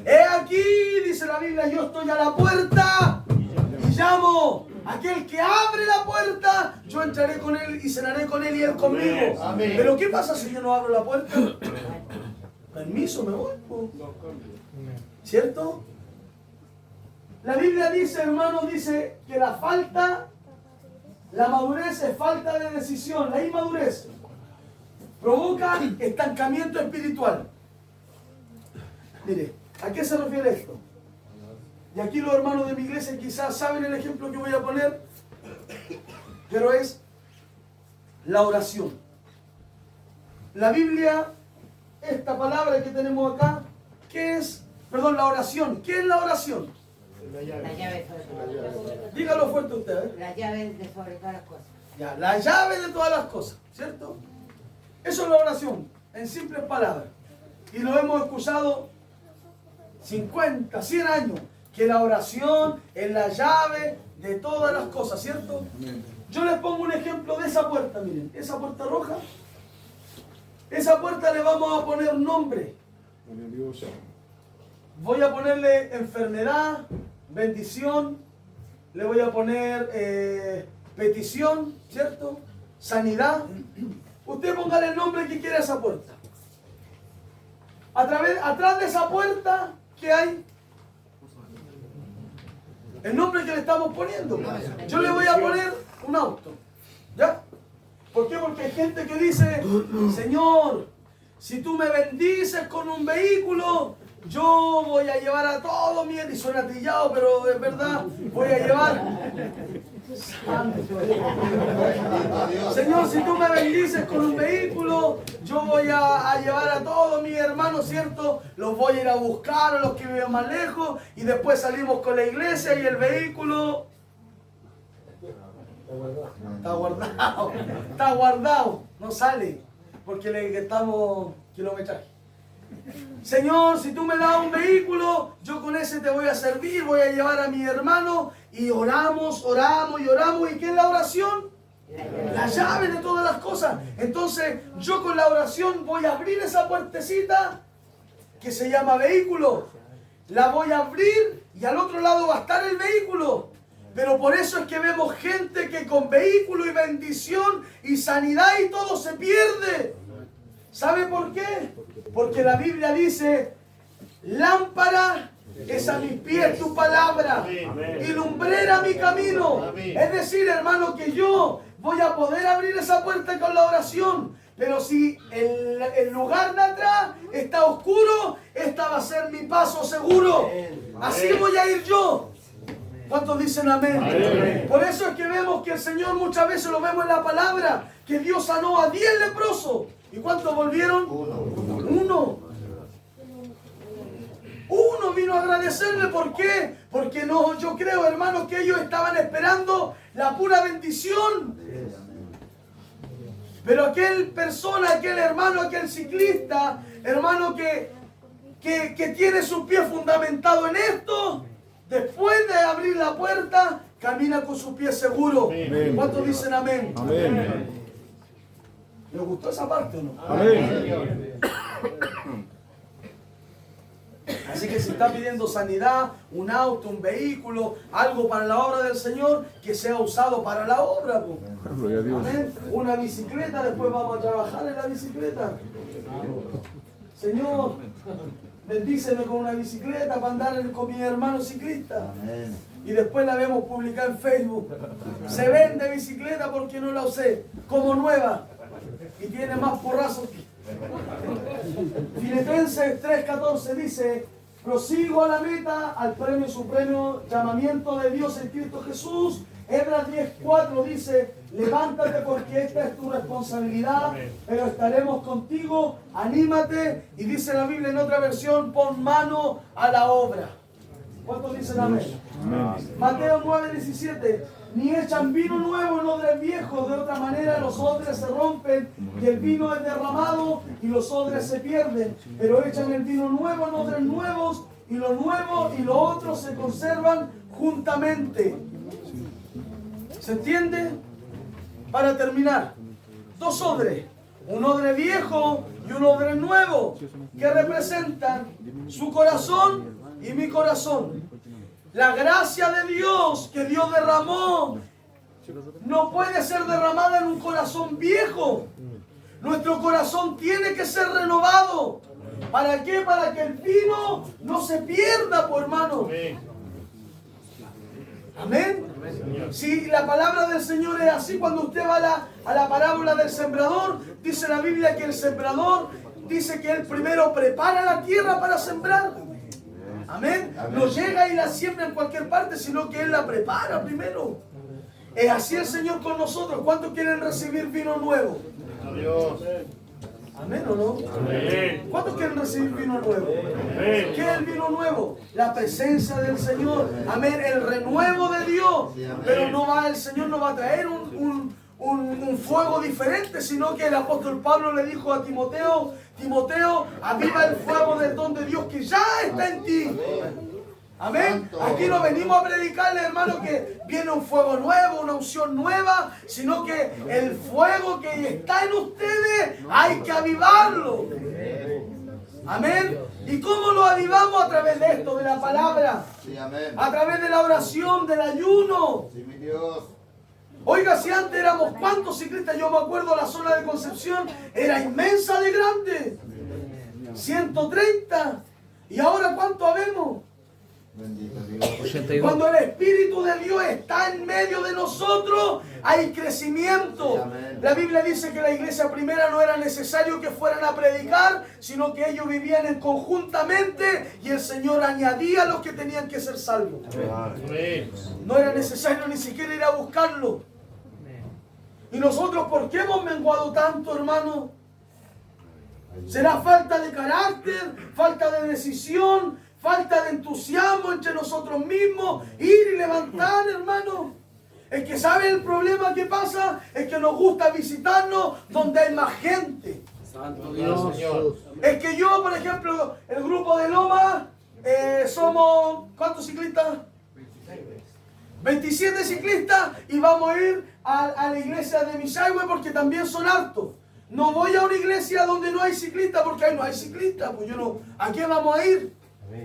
He aquí, dice la Biblia, yo estoy a la puerta y llamo. Aquel que abre la puerta, yo entraré con él y cenaré con él y él conmigo. Amén. Pero ¿qué pasa si yo no abro la puerta? Permiso, me voy. ¿Cierto? La Biblia dice, hermano, dice que la madurez es falta de decisión. La inmadurez provoca estancamiento espiritual. Mire, ¿a qué se refiere esto? Y aquí los hermanos de mi iglesia quizás saben el ejemplo que voy a poner, pero es la oración. La Biblia, esta palabra que tenemos acá, ¿qué es? Perdón, la oración. ¿Qué es la oración? La llave sobre todas las cosas. Dígalo fuerte usted, ¿eh? La llave de sobre todas las cosas. Ya, la llave de todas las cosas, ¿cierto? Eso es la oración, en simples palabras. Y lo hemos escuchado 50, 100 años, que la oración es la llave de todas las cosas, ¿cierto? Yo les pongo un ejemplo de esa puerta, miren, esa puerta roja. Esa puerta le vamos a poner nombre. Voy a ponerle enfermedad, bendición, le voy a poner petición, ¿cierto? Sanidad. Usted póngale el nombre que quiera a esa puerta. Atrás de esa puerta, ¿qué hay? El nombre que le estamos poniendo. Yo le voy a poner un auto. ¿Ya? ¿Por qué? Porque hay gente que dice, Señor, si tú me bendices con un vehículo, yo voy a llevar a todo mi... Y suena trillado, pero es verdad, voy a llevar... Señor, si tú me bendices con un vehículo, yo voy a llevar a todos mis hermanos, ¿cierto? Los voy a ir a buscar a los que viven más lejos y después salimos con la iglesia y el vehículo está guardado, no sale porque le estamos kilometraje. Señor, si tú me das un vehículo, yo con ese te voy a servir, voy a llevar a mi hermano. Y oramos, oramos y oramos. ¿Y qué es la oración? La llave de todas las cosas. Entonces, yo con la oración voy a abrir esa puertecita que se llama vehículo. La voy a abrir y al otro lado va a estar el vehículo. Pero por eso es que vemos gente que con vehículo y bendición y sanidad y todo se pierde. ¿Sabe por qué? Porque la Biblia dice, lámpara es a mis pies tu palabra y lumbrera mi camino. Es decir, hermano, que yo voy a poder abrir esa puerta con la oración. Pero si el lugar de atrás está oscuro, esta va a ser mi paso seguro. Así voy a ir yo. ¿Cuántos dicen amén? Por eso es que vemos que el Señor muchas veces lo vemos en la palabra, que Dios sanó a 10 leprosos. ¿Y cuántos volvieron? Uno. Uno vino a agradecerle. ¿Por qué? Porque no, yo creo, hermanos, que ellos estaban esperando la pura bendición. Pero aquel persona, aquel hermano, aquel ciclista, hermano que tiene su pie fundamentado en esto, después de abrir la puerta, camina con sus pies seguros. ¿Cuántos dicen amén? Amén. ¿Les gustó esa parte o no? Amén. Así que si está pidiendo sanidad, un auto, un vehículo, algo para la obra del Señor, que sea usado para la obra. Amén. Una bicicleta, después vamos a trabajar en la bicicleta. Señor, bendíceme con una bicicleta para andar con mi hermano ciclista. Y después la vemos publicar en Facebook. Se vende bicicleta porque no la usé, como nueva. Y tiene más porrazos que... Filipenses 3:14 dice, prosigo a la meta, al premio supremo llamamiento de Dios en Cristo Jesús. Hebreos 10:4 dice, levántate porque esta es tu responsabilidad, pero estaremos contigo, anímate. Y dice la Biblia en otra versión, pon mano a la obra. ¿Cuántos dicen amén? Mateo 9:17, ni echan vino nuevo en odres viejos, de otra manera los odres se rompen y el vino es derramado y los odres se pierden, pero echan el vino nuevo en odres nuevos y lo nuevo y lo otro se conservan juntamente. ¿Se entiende? Para terminar, dos odres, un odre viejo y un odre nuevo, que representan su corazón y mi corazón. La gracia de Dios que Dios derramó no puede ser derramada en un corazón viejo. Nuestro corazón tiene que ser renovado. ¿Para qué? Para que el vino no se pierda, por hermano. Amén. Si la palabra del Señor es así, cuando usted va a la parábola del sembrador, dice la Biblia que el sembrador dice que él primero prepara la tierra para sembrar. Amén. No llega y la siembra en cualquier parte, sino que él la prepara primero. Es así el Señor con nosotros. ¿Cuántos quieren recibir vino nuevo? ¿Amén o no? Amén. ¿Cuántos quieren recibir vino nuevo? Amén. ¿Qué es el vino nuevo? La presencia del Señor. Amén. El renuevo de Dios. Pero el Señor no va a traer un fuego diferente, sino que el apóstol Pablo le dijo a Timoteo, Timoteo, aviva el fuego del don de Dios que ya está en ti. Amén. Aquí no venimos a predicarle, hermano, que viene un fuego nuevo, una unción nueva, sino que el fuego que está en ustedes hay que avivarlo. Amén. ¿Y cómo lo avivamos? A través de esto, de la palabra. Sí, amén. A través de la oración, del ayuno. Sí, mi Dios. Oiga, si antes éramos cuántos ciclistas, yo me acuerdo la zona de Concepción, era inmensa de grande. 130. ¿Y ahora cuánto habemos? Bendito Dios. 82. Cuando el Espíritu de Dios está en medio de nosotros, hay crecimiento. Sí, amén. La Biblia dice que la iglesia primera no era necesario que fueran a predicar, sino que ellos vivían conjuntamente y el Señor añadía a los que tenían que ser salvos. No era necesario ni siquiera ir a buscarlo. ¿Y nosotros por qué hemos menguado tanto, hermano? ¿Será falta de carácter, falta de decisión, falta de entusiasmo entre nosotros mismos? Ir y levantar, hermano. Es que ¿sabe el problema que pasa? Es que nos gusta visitarnos donde hay más gente. Santo Dios, Señor. Es que yo, por ejemplo, el grupo de Loma, somos, ¿cuántos ciclistas? 27 ciclistas y vamos a ir a la iglesia de Mishaihue porque también son hartos. No voy a una iglesia donde no hay ciclistas porque ahí no hay ciclistas. Pues yo no, ¿a qué vamos a ir?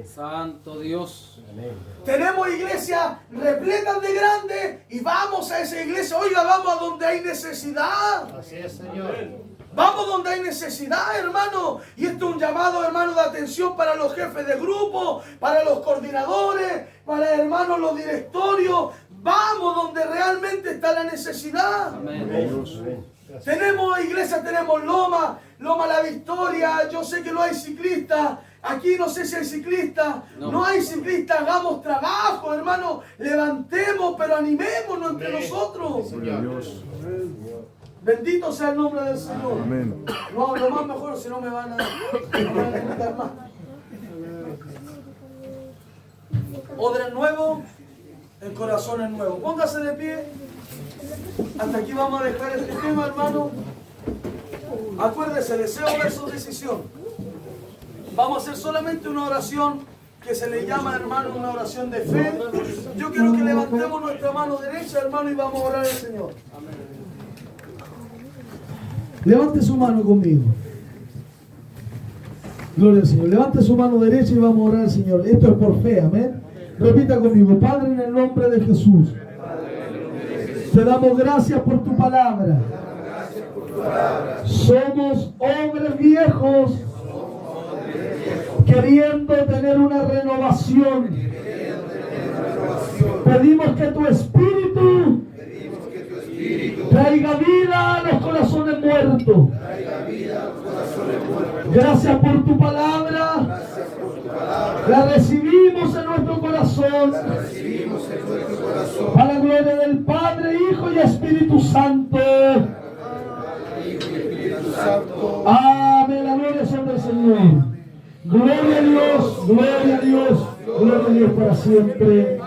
Santo Dios. Tenemos iglesias repletas de grandes y vamos a esa iglesia. Oiga, vamos a donde hay necesidad. Así es, Señor. Vamos donde hay necesidad, hermano. Y esto es un llamado, hermano, de atención para los jefes de grupo, para los coordinadores, para, hermanos, los directorios. Vamos donde realmente está la necesidad. Amén. Tenemos iglesias, tenemos Loma La Victoria. Yo sé que no hay ciclistas. Aquí no sé si hay ciclistas. No hay ciclistas. Hagamos trabajo, hermano. Levantemos, pero animémonos entre nosotros. Dios. Bendito sea el nombre del Señor. Amén. No hablo más mejor, si no me van a gritar más. Odres nuevos, el corazón es nuevo. Póngase de pie. Hasta aquí vamos a dejar este tema, hermano. Acuérdese, deseo, verso, decisión. Vamos a hacer solamente una oración que se le llama, hermano, una oración de fe. Yo quiero que levantemos nuestra mano derecha, hermano, y vamos a orar al Señor. Levante su mano conmigo. Gloria al Señor. Levante su mano derecha y vamos a orar al Señor. Esto es por fe, amén. Repita conmigo. Padre, en el nombre de Jesús, te damos gracias por tu palabra. Somos hombres viejos queriendo tener una renovación. Pedimos que tu Espíritu traiga vida a los corazones muertos. Gracias por tu palabra. La recibimos en nuestro corazón. Para la gloria del Padre, Hijo y Espíritu Santo. Amén. La gloria sea del Señor. Gloria a Dios, gloria a Dios, gloria a Dios para siempre.